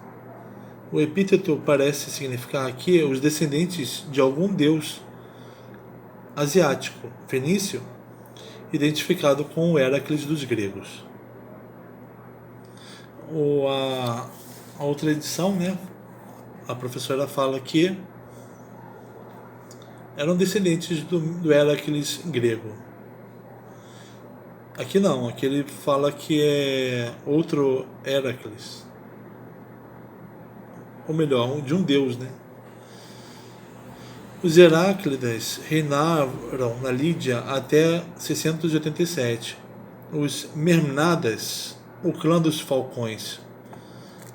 O epíteto parece significar aqui os descendentes de algum deus asiático, fenício, identificado com o Heracles dos gregos. A outra edição, a professora fala que eram descendentes do Heracles grego. Aqui não, aqui ele fala que é outro Heracles. Ou melhor, de um deus, Os Heráclidas reinaram na Lídia até 687. Os Mermnadas, o clã dos falcões,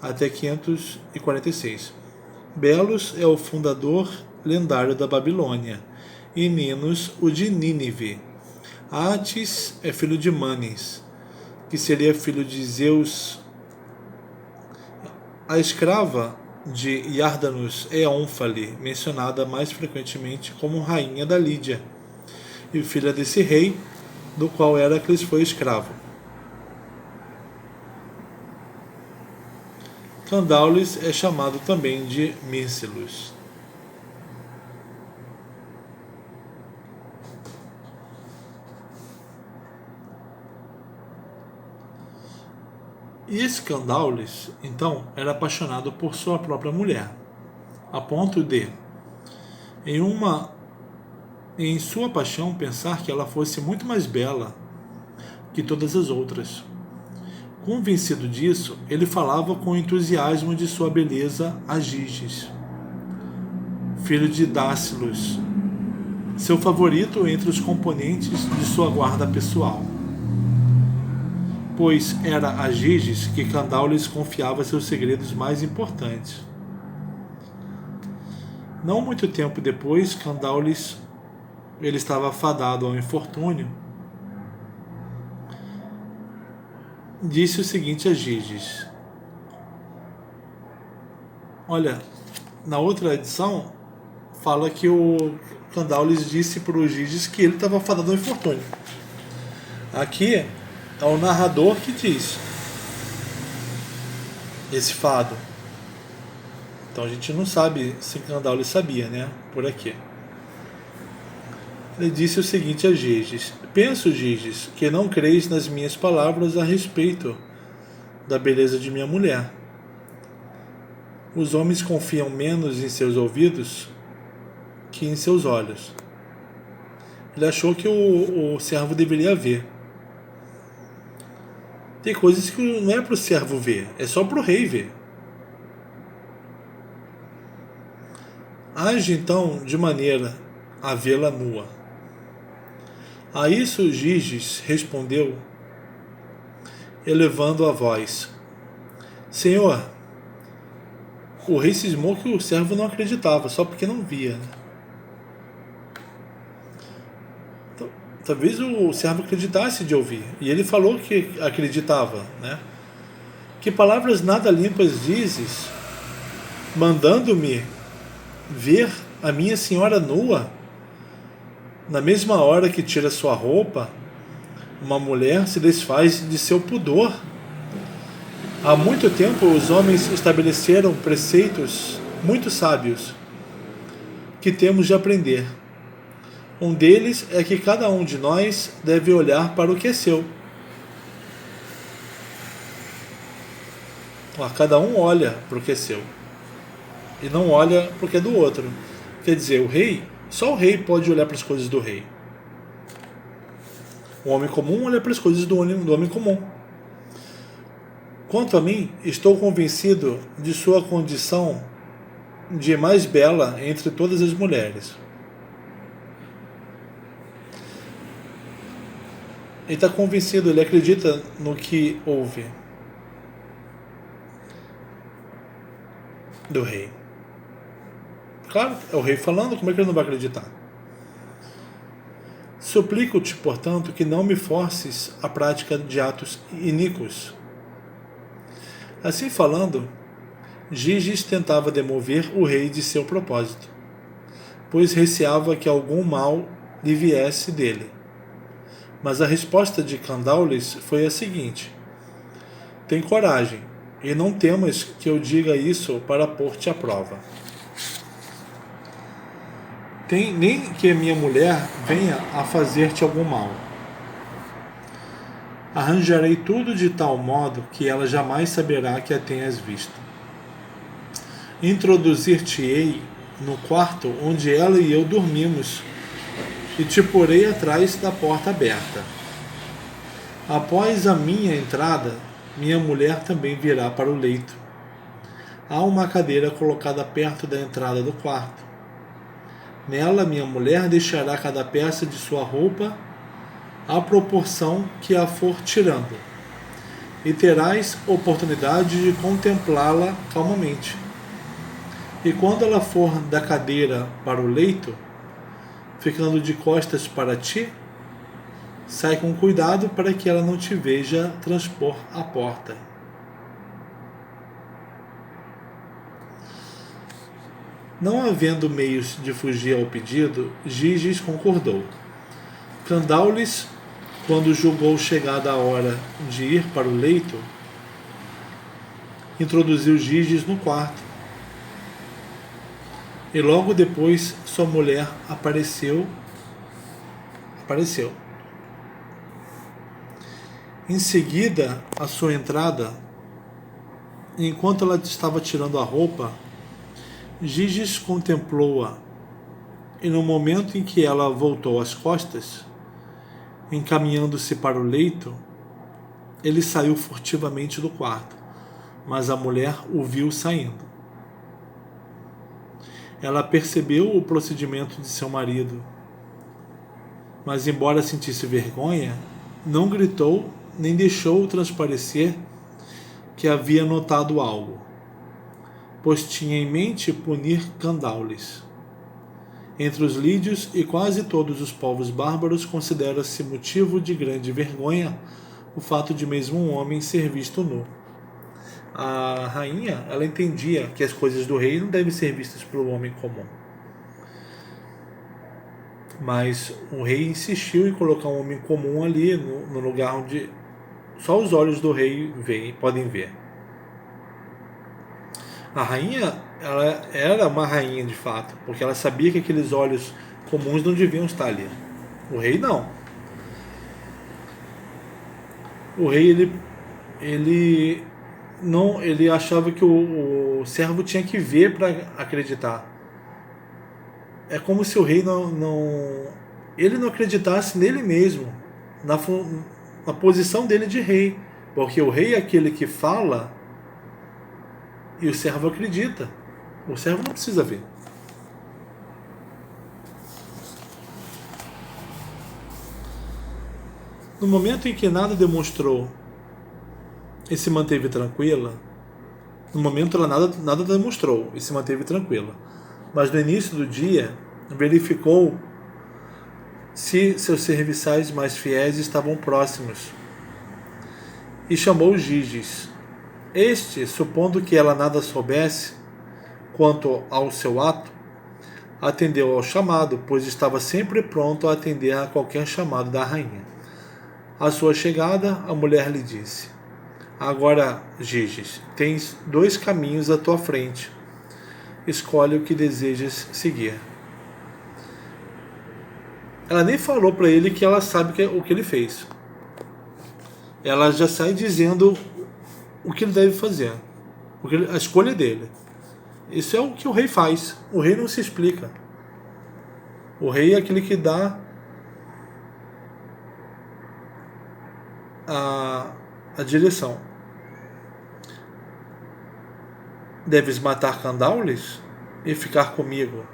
até 546. Belos é o fundador lendário da Babilônia, e Ninos, o de Nínive. Atis é filho de Manes, que seria filho de Zeus. A escrava de Iardanos é Ônfale, mencionada mais frequentemente como rainha da Lídia, e filha desse rei, do qual Heracles foi escravo. Candaules é chamado também de Myrcilus. E esse Candaules, então, era apaixonado por sua própria mulher, a ponto de, em sua paixão, pensar que ela fosse muito mais bela que todas as outras. Convencido disso, ele falava com entusiasmo de sua beleza a Giges, filho de Dácilos, seu favorito entre os componentes de sua guarda pessoal, pois era a Giges que Candaules confiava seus segredos mais importantes. Não muito tempo depois, Candaules, ele estava fadado ao infortúnio, disse o seguinte a Giges. Olha, na outra edição, fala que o Candaules disse para o Giges que ele estava fadado ao infortúnio. Aqui é o narrador que diz esse fado. Então a gente não sabe se Candaules sabia, por aqui. Ele disse o seguinte a Giges: penso, Giges, que não creis nas minhas palavras a respeito da beleza de minha mulher. Os homens confiam menos em seus ouvidos que em seus olhos. Ele achou que o servo deveria ver. Tem coisas que não é para o servo ver, é só para o rei ver. age então de maneira a vê-la nua. A isso Giges respondeu, elevando a voz: Senhor, o rei cismou que o servo não acreditava, só porque não via. Talvez o servo acreditasse de ouvir, e ele falou que acreditava, né? Que palavras nada limpas dizes, mandando-me ver a minha senhora nua? Na mesma hora que tira sua roupa, uma mulher se desfaz de seu pudor. Há muito tempo os homens estabeleceram preceitos muito sábios que temos de aprender. Um deles é que cada um de nós deve olhar para o que é seu. Cada um olha para o que é seu e não olha para o que é do outro. Quer dizer, só o rei pode olhar para as coisas do rei. O homem comum olha para as coisas do homem comum. Quanto a mim, estou convencido de sua condição de mais bela entre todas as mulheres. Ele está convencido, ele acredita no que ouve do rei. Claro, é o rei falando, como é que ele não vai acreditar? Suplico-te, portanto, que não me forces a prática de atos iníquos. Assim falando, Giges tentava demover o rei de seu propósito, pois receava que algum mal lhe viesse dele. Mas a resposta de Candaules foi a seguinte: tem coragem, e não temas que eu diga isso para pôr-te à prova. Nem que minha mulher venha a fazer-te algum mal. Arranjarei tudo de tal modo que ela jamais saberá que a tenhas visto. Introduzir-te-ei no quarto onde ela e eu dormimos, e te porei atrás da porta aberta. Após a minha entrada, minha mulher também virá para o leito. Há uma cadeira colocada perto da entrada do quarto. Nela, minha mulher deixará cada peça de sua roupa à proporção que a for tirando, e terás oportunidade de contemplá-la calmamente. E quando ela for da cadeira para o leito, ficando de costas para ti, sai com cuidado para que ela não te veja transpor a porta. Não havendo meios de fugir ao pedido, Giges concordou. Candaules, quando julgou chegada a hora de ir para o leito, introduziu Giges no quarto. E logo depois sua mulher apareceu. Em seguida, à sua entrada, enquanto ela estava tirando a roupa, Giges contemplou-a, e no momento em que ela voltou as costas, encaminhando-se para o leito, ele saiu furtivamente do quarto, mas a mulher o viu saindo. Ela percebeu o procedimento de seu marido, mas embora sentisse vergonha, não gritou nem deixou transparecer que havia notado algo, pois tinha em mente punir Candaules. Entre os lídios e quase todos os povos bárbaros considera-se motivo de grande vergonha o fato de mesmo um homem ser visto nu. A rainha, ela entendia que as coisas do rei não devem ser vistas pelo homem comum. Mas o rei insistiu em colocar um homem comum ali no lugar onde só os olhos do rei podem ver. A rainha, ela era uma rainha de fato, porque ela sabia que aqueles olhos comuns não deviam estar ali. O rei não. O rei, ele achava que o servo tinha que ver para acreditar. É como se o rei ele não acreditasse nele mesmo, na posição dele de rei, porque o rei é aquele que fala e o servo acredita. O servo não precisa ver. No momento em que nada demonstrou e se manteve tranquila, no momento ela nada demonstrou e se manteve tranquila, mas no início do dia verificou se seus serviçais mais fiéis estavam próximos e chamou Giges. Este, supondo que ela nada soubesse quanto ao seu ato, atendeu ao chamado, pois estava sempre pronto a atender a qualquer chamado da rainha. À sua chegada, a mulher lhe disse: agora, Giges, tens 2 caminhos à tua frente. Escolhe o que desejas seguir. Ela nem falou para ele que ela sabe o que ele fez. Ela já sai dizendo o que ele deve fazer, a escolha dele. Isso é o que o rei faz. O rei não se explica. O rei é aquele que dá a direção. Deves matar Candaules e ficar comigo,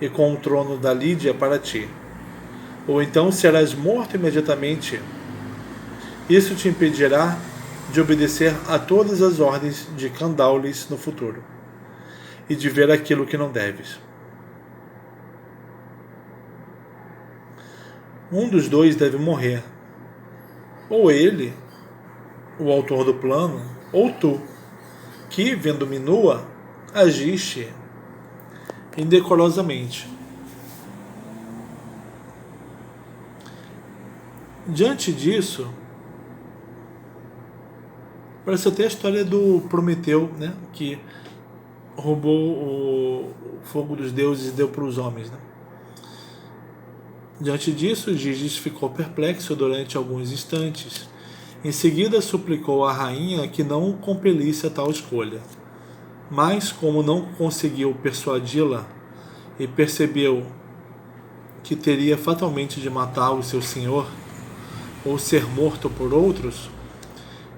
e com o trono da Lídia para ti. Ou então serás morto imediatamente. Isso te impedirá de obedecer a todas as ordens de Candaules no futuro, e de ver aquilo que não deves. Um dos 2 deve morrer. Ou ele, o autor do plano, ou tu, que, vendo-me nua, agiste indecorosamente. Diante disso, parece até a história do Prometeu, né, que roubou o fogo dos deuses e deu para os homens, né? Diante disso, Giges ficou perplexo durante alguns instantes. Em seguida, suplicou à rainha que não o compelisse a tal escolha. Mas, como não conseguiu persuadi-la e percebeu que teria fatalmente de matar o seu senhor ou ser morto por outros,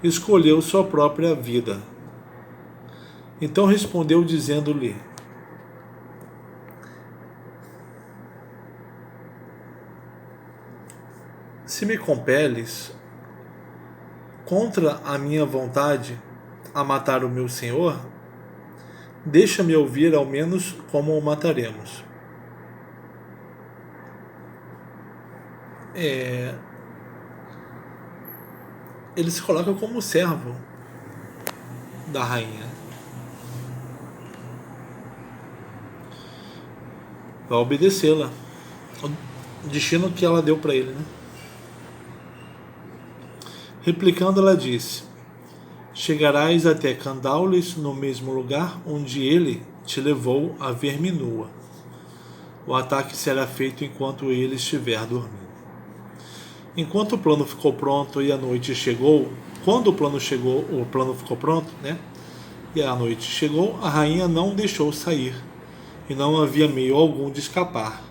escolheu sua própria vida. Então respondeu dizendo-lhe: se me compeles, contra a minha vontade, a matar o meu senhor, deixa-me ouvir ao menos como o mataremos. Ele se coloca como servo da rainha. Vai obedecê-la. O destino que ela deu para ele, né? Replicando, ela disse: chegarás até Candaules no mesmo lugar onde ele te levou a ver-me nua. O ataque será feito enquanto ele estiver dormindo. Enquanto o plano ficou pronto e a noite chegou, quando o plano ficou pronto, né? E a noite chegou, a rainha não deixou sair, e não havia meio algum de escapar.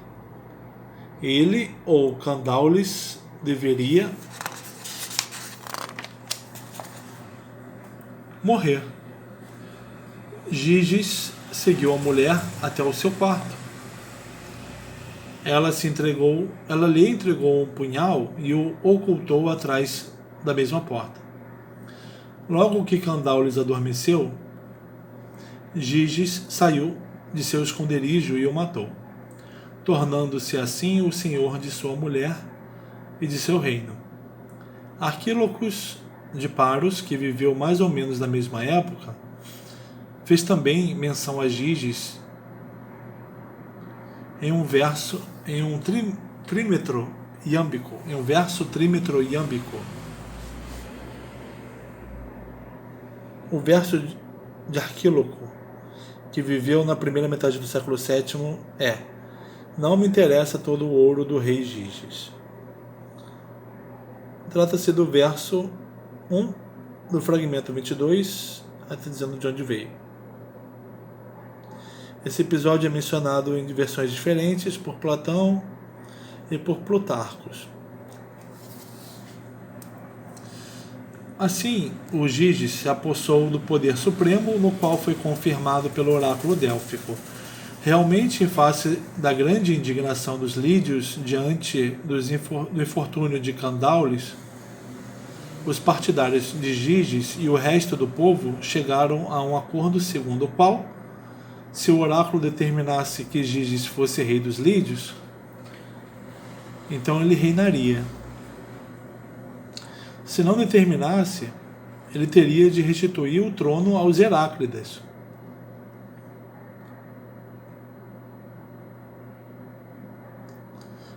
Ele ou Candaules deveria morrer. Giges seguiu a mulher até o seu quarto. Ela lhe entregou um punhal e o ocultou atrás da mesma porta. Logo que Candaules adormeceu, Giges saiu de seu esconderijo e o matou, tornando-se assim o senhor de sua mulher e de seu reino. Arquílocos de Paros, que viveu mais ou menos na mesma época, fez também menção a Giges em um verso trímetro iâmbico. O verso de Arquíloco, que viveu na primeira metade do século VII, é: não me interessa todo o ouro do rei Giges. Trata-se do verso 1 do fragmento 22, até dizendo de onde veio. Esse episódio é mencionado em versões diferentes por Platão e por Plutarco. Assim, o Giges se apossou do poder supremo, no qual foi confirmado pelo oráculo délfico. Realmente, em face da grande indignação dos lídios diante do infortúnio de Candaules, os partidários de Giges e o resto do povo chegaram a um acordo segundo o qual, se o oráculo determinasse que Giges fosse rei dos lídios, então ele reinaria. Se não determinasse, ele teria de restituir o trono aos Heráclidas.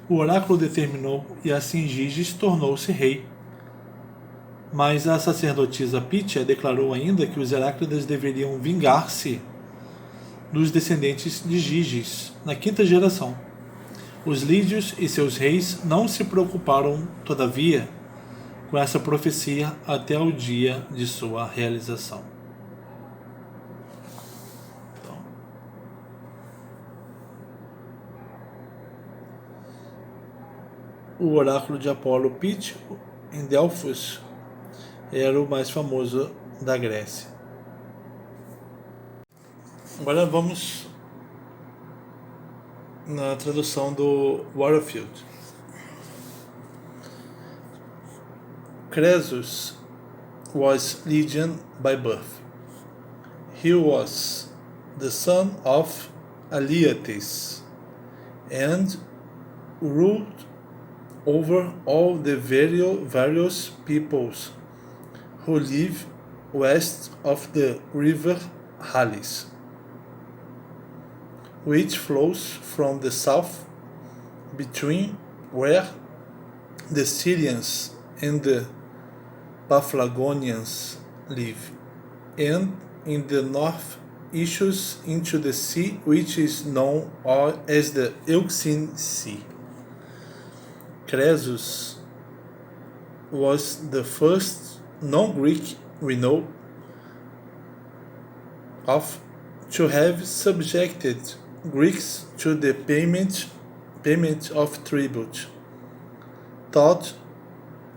O oráculo determinou e assim Giges tornou-se rei. Mas a sacerdotisa Pítia declarou ainda que os Heráclidas deveriam vingar-se dos descendentes de Giges na 5ª geração. Os lídios e seus reis não se preocuparam, todavia, com essa profecia até o dia de sua realização. Então, o oráculo de Apolo Pítio, em Delfos, era o mais famoso da Grécia. Agora vamos na tradução do Waterfield. Croesus was Lydian by birth. He was the son of Alyattes and ruled over all the various peoples who live west of the river Halys, which flows from the south between where the Syrians and the Paphlagonians live, and in the north issues into the sea which is known as the Euxine Sea. Croesus was the first non-Greek we know of to have subjected Greeks to the payment of tribute. Thought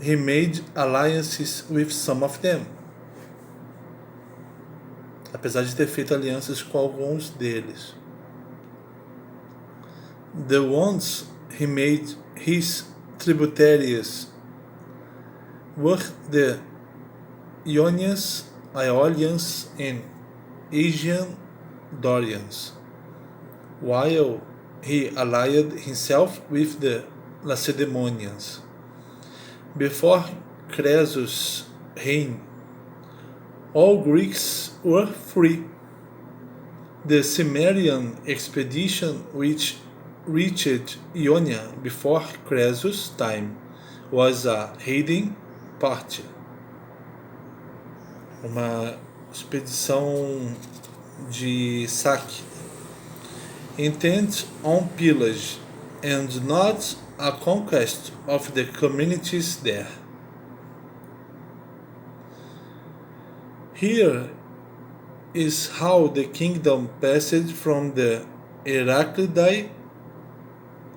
he made alliances with some of them, apesar de ter feito alianças com alguns deles. The ones he made his tributaries were the Ionians, Aeolians, and Asian Dorians, while he allied himself with the Lacedaemonians. Before Croesus' reign, all Greeks were free. The Cimmerian expedition, which reached Ionia before Croesus' time, was a raiding party, uma expedição de saque, intent on pillage and not a conquest of the communities there. Here is how the kingdom passed from the Heraclidae,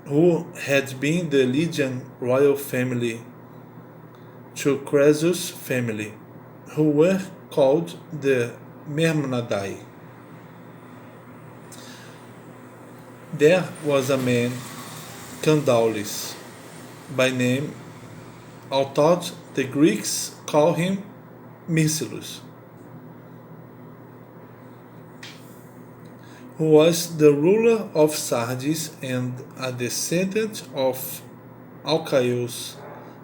who had been the Lydian royal family, to Croesus' family, who were called the Myrmidai. There was a man, Candaules, by name, although the Greeks call him Myrsilus, who was the ruler of Sardis and a descendant of Alcaeus,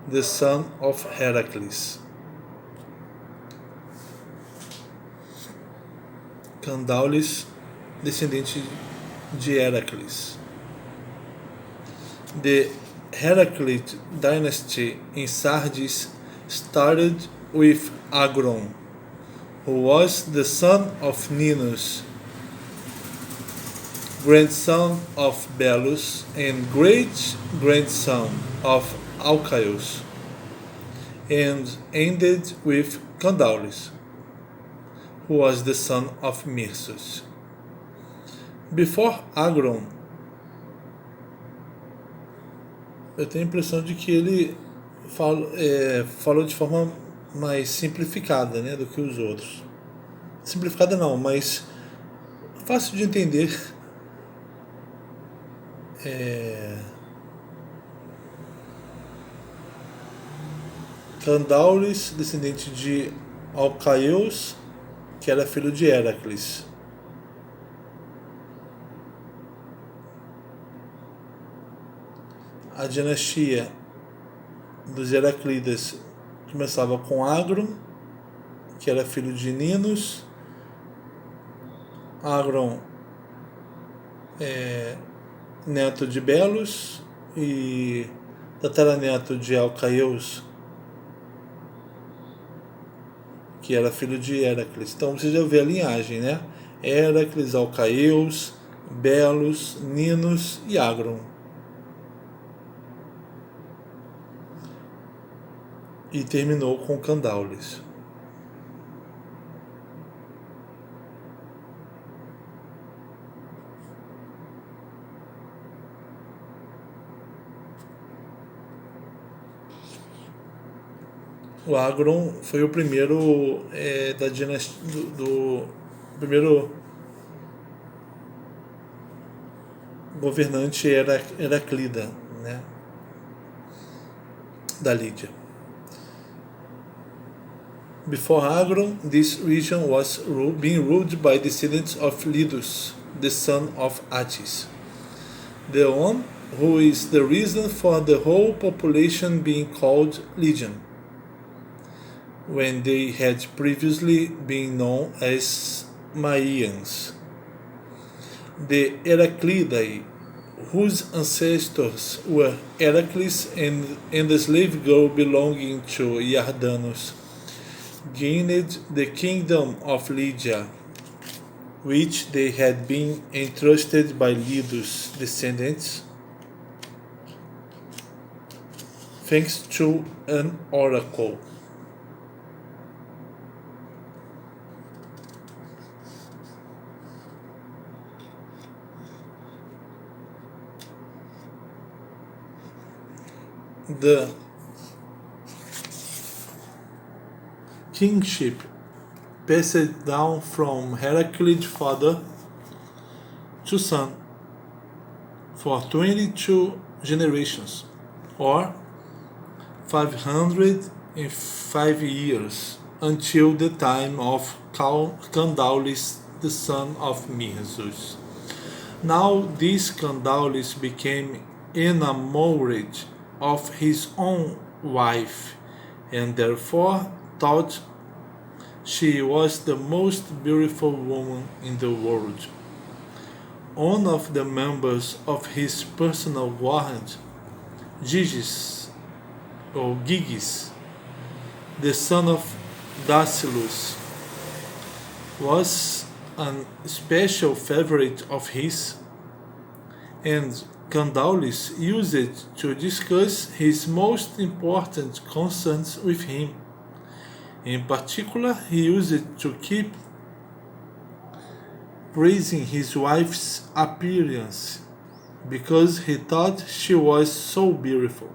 the son of Heracles. Candaules, descendente de Heracles. The Heraclid dynasty in Sardis started with Agron, who was the son of Ninus, grandson of Belus and great-grandson of Alcaeus, and ended with Candaules, who was the son of Myrsus. Before Agron, eu tenho a impressão de que ele falou de forma mais simplificada, né, do que os outros. Simplificada não, mas fácil de entender Candaules, descendente de Alcaeus, que era filho de Heracles. A dinastia dos Heraclidas começava com Agron, que era filho de Ninos. Agron neto de Belos e tataraneto de Alcaeus, que era filho de Heracles. Então você já vê a linhagem, né? Heracles, Alcaeus, Belos, Ninos e Agron. E terminou com Candaules. O Agron foi o primeiro da dinastia do primeiro governante Heraclida, né, da Lídia. Before Agron, this region was being ruled by descendants of Lidus, the son of Attis, the one who is the reason for the whole population being called Lydian, when they had previously been known as Maians. The Heraclidae, whose ancestors were Heracles and the slave girl belonging to Iardanus, gained the kingdom of Lydia, which they had been entrusted by Lidus' descendants, thanks to an oracle. The kingship passed down from Heracles' father to son for 22 generations, or 505 years, until the time of Candaules, the son of Mirsus. Now this Candaules became enamored of his own wife, and therefore thought she was the most beautiful woman in the world. One of the members of his personal guard, Gyges, the son of Dacilus, was a special favorite of his, and Candaules used it to discuss his most important concerns with him. In particular, he used it to keep praising his wife's appearance because he thought she was so beautiful.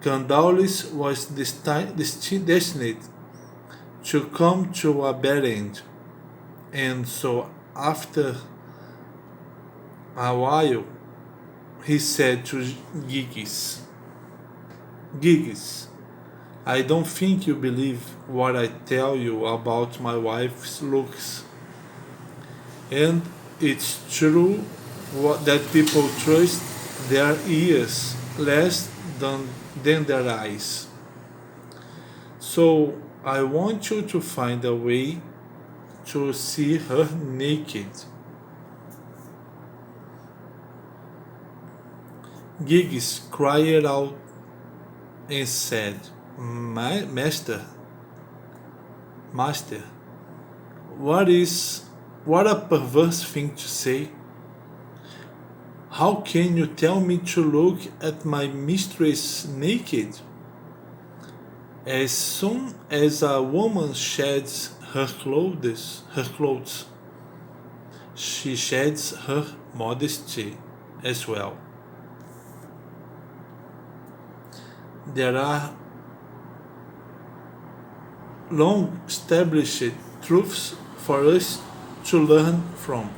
Candaules was destined to come to a bad end, and so after a while he said to Gyges, I don't think you believe what I tell you about my wife's looks. And it's true that people trust their ears less than their eyes. So I want you to find a way to see her naked. Gyges cried out and said, Master, what a perverse thing to say. How can you tell me to look at my mistress naked? As soon as a woman sheds her clothes, she sheds her modesty as well. There are long-established truths for us to learn from,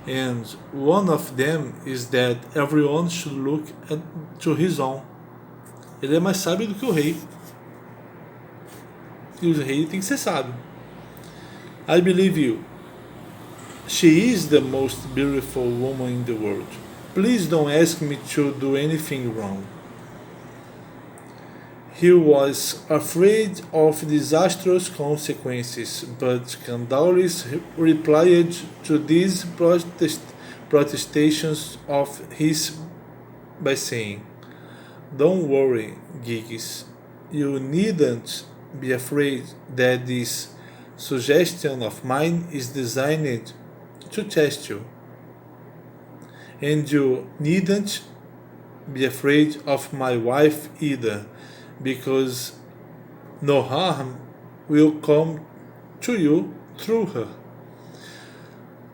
and one of them is that everyone should look to his own. Ele é mais sábio do que o rei. E o rei tem que ser sábio. I believe you. She is the most beautiful woman in the world. Please don't ask me to do anything wrong. He was afraid of disastrous consequences, but Candaris replied to these protestations of his by saying, "Don't worry, Giggs. You needn't be afraid that this suggestion of mine is designed to test you. And you needn't be afraid of my wife either, because no harm will come to you through her.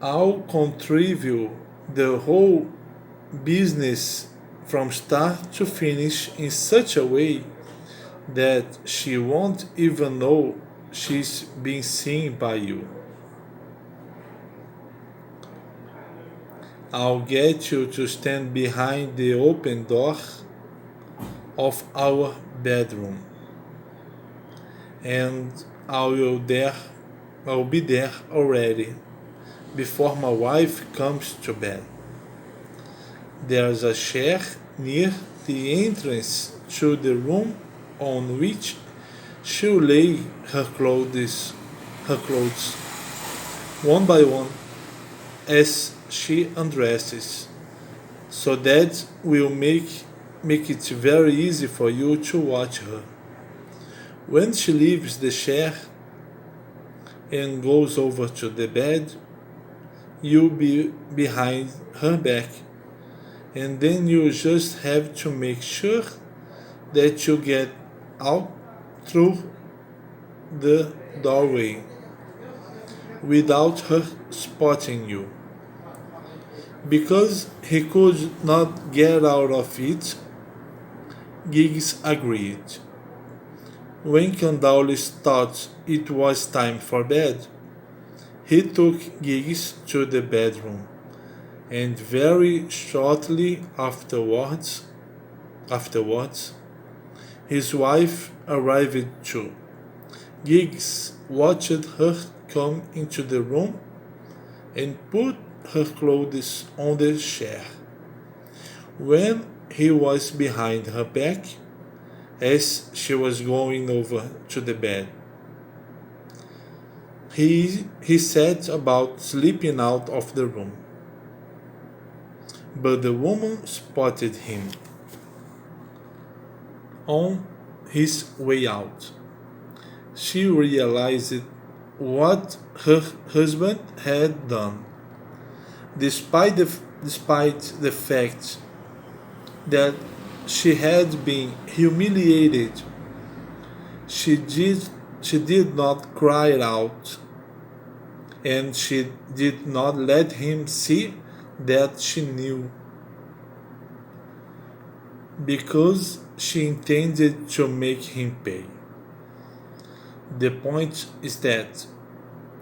I'll contrive the whole business from start to finish in such a way that she won't even know she's being seen by you. I'll get you to stand behind the open door of our bedroom, and I'll be there already before my wife comes to bed. There's a chair near the entrance to the room on which she'll lay her clothes one by one as she undresses, so that will make it very easy for you to watch her. When she leaves the chair and goes over to the bed, you'll be behind her back, and then you just have to make sure that you get out through the doorway without her spotting you." Because he could not get out of it, Giggs agreed. When Candalis thought it was time for bed, he took Giggs to the bedroom, and very shortly afterwards, his wife arrived too. Giggs watched her come into the room and put her clothes on the chair. When he was behind her back, as she was going over to the bed, he set about slipping out of the room. But the woman spotted him on his way out. She realized what her husband had done. Despite the fact that she had been humiliated, she did not cry out, and she did not let him see that she knew, because she intended to make him pay. The point is that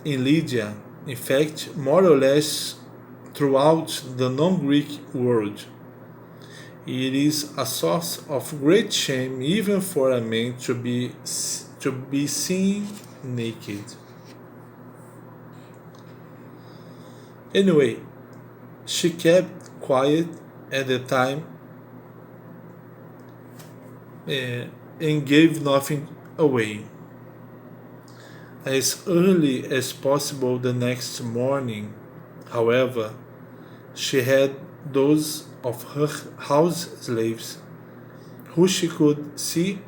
in Lydia, in fact, more or less throughout the non-Greek world, it is a source of great shame even for a man to be seen naked. Anyway, she kept quiet at the time and gave nothing away. As early as possible the next morning, however, she had those of her house slaves who she could see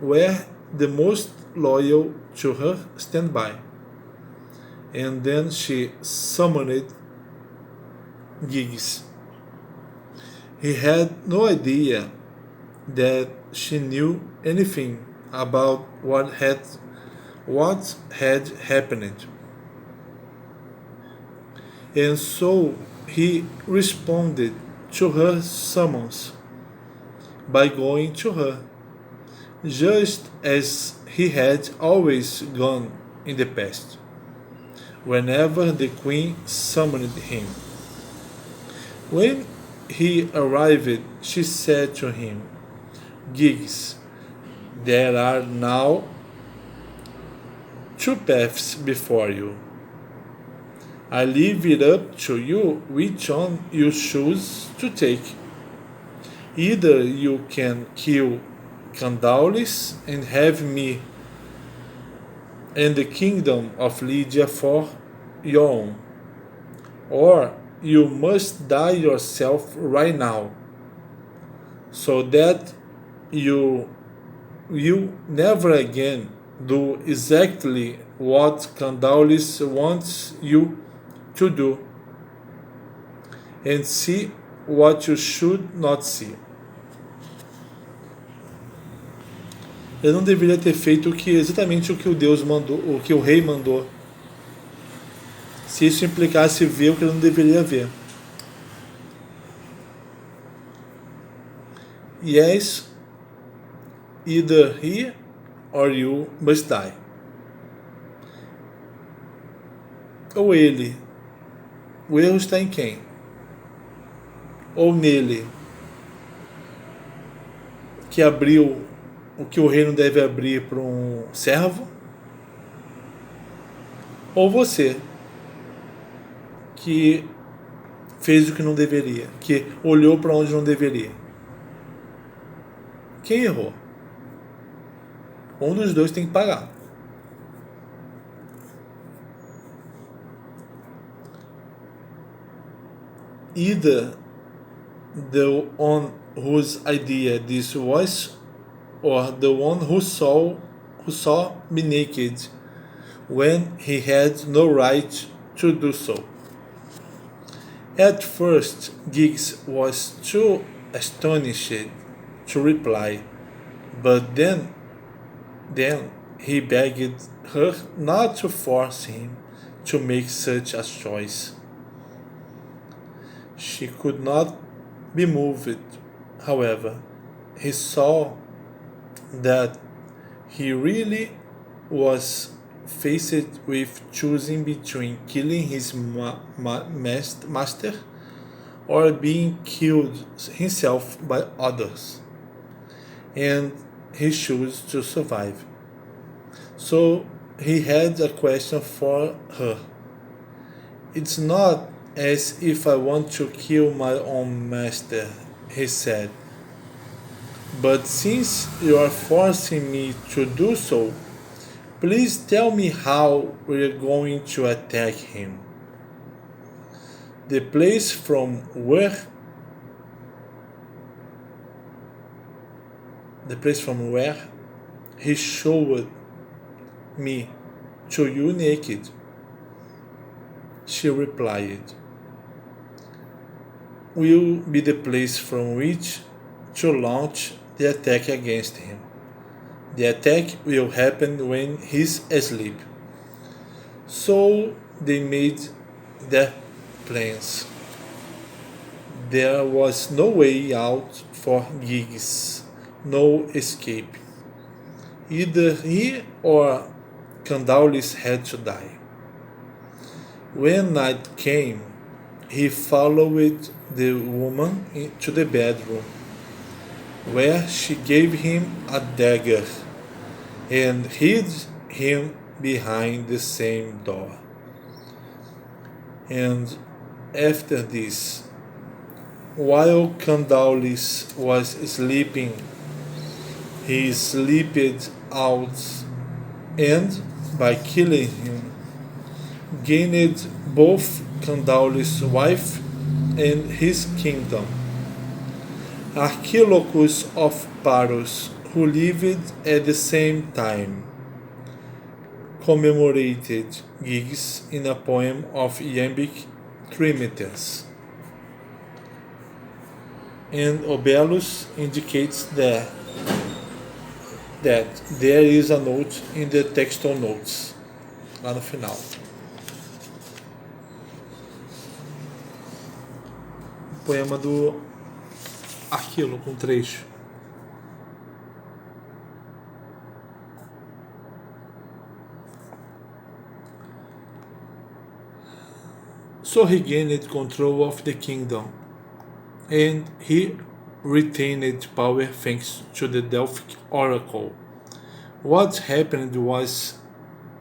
were the most loyal to her stand by, and then she summoned Giggs. He had no idea that she knew anything about what had happened, and so he responded to her summons by going to her, just as he had always gone in the past, whenever the queen summoned him. When he arrived, she said to him, Giggs, there are now two paths before you. I leave it up to you which one you choose to take. Either you can kill Candaules and have me and the kingdom of Lydia for your own, or you must die yourself right now, so that you will never again do exactly what Candaules wants you to do, and see what you should not see. Eu não deveria ter feito exatamente o que o Deus mandou, o que o rei mandou, se isso implicasse ver o que ele não deveria ver. Yes, either he or you must die. Ou ele. O erro está em quem? Ou nele, que abriu o que o rei não deve abrir para um servo? Ou você, que fez o que não deveria, que olhou para onde não deveria? Quem errou? Um dos dois tem que pagar. Either the one whose idea this was, or the one who saw me naked when he had no right to do so. At first, Giggs was too astonished to reply, but then he begged her not to force him to make such a choice. She could not be moved, however. He saw that he really was faced with choosing between killing his master or being killed himself by others, and he chose to survive. So he had a question for her. It's not as if I want to kill my own master, he said, but since you are forcing me to do so, please tell me how we're going to attack him. The place from where he showed me to you naked, she replied, will be the place from which to launch the attack against him. The attack will happen when he's asleep. So they made their plans. There was no way out for Giggs, no escape. Either he or Candaules had to die. When night came, he followed the woman to the bedroom, where she gave him a dagger and hid him behind the same door. And after this, while Candaules was sleeping, he slipped out and, by killing him, gained both Candaules' wife and his kingdom. Archilochus of Paros, who lived at the same time, commemorated Giggs in a poem of iambic trimetres. And Obelus indicates that there is a note in the textual notes, lá no final. Poema do Arquilo, com trecho. So he gained control of the kingdom, and he retained power thanks to the Delphic oracle. What happened was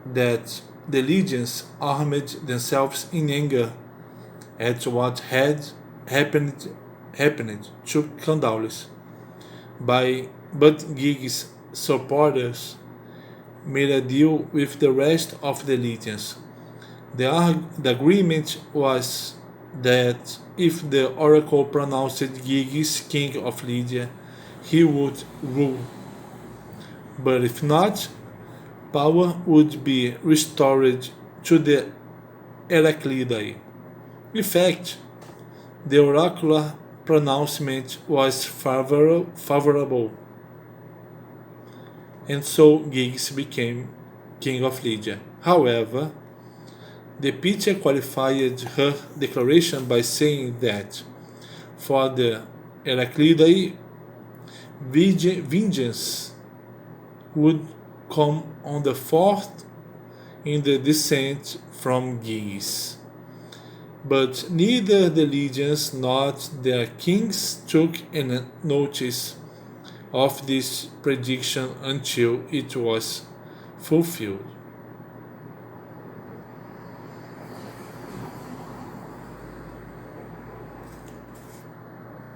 that the legions armed themselves in anger at what had happened to Candaules. But Gig's supporters made a deal with the rest of the legions. The agreement was that if the oracle pronounced Gigis king of Lydia, he would rule, but if not, power would be restored to the Heraclidae. In fact, the oracular pronouncement was favorable, and so Giggs became king of Lydia. However, the Pythia qualified her declaration by saying that for the Heraclidae, vengeance would come on the fourth in the descent from Giggs. But neither the legions nor their kings took any notice of this prediction until it was fulfilled.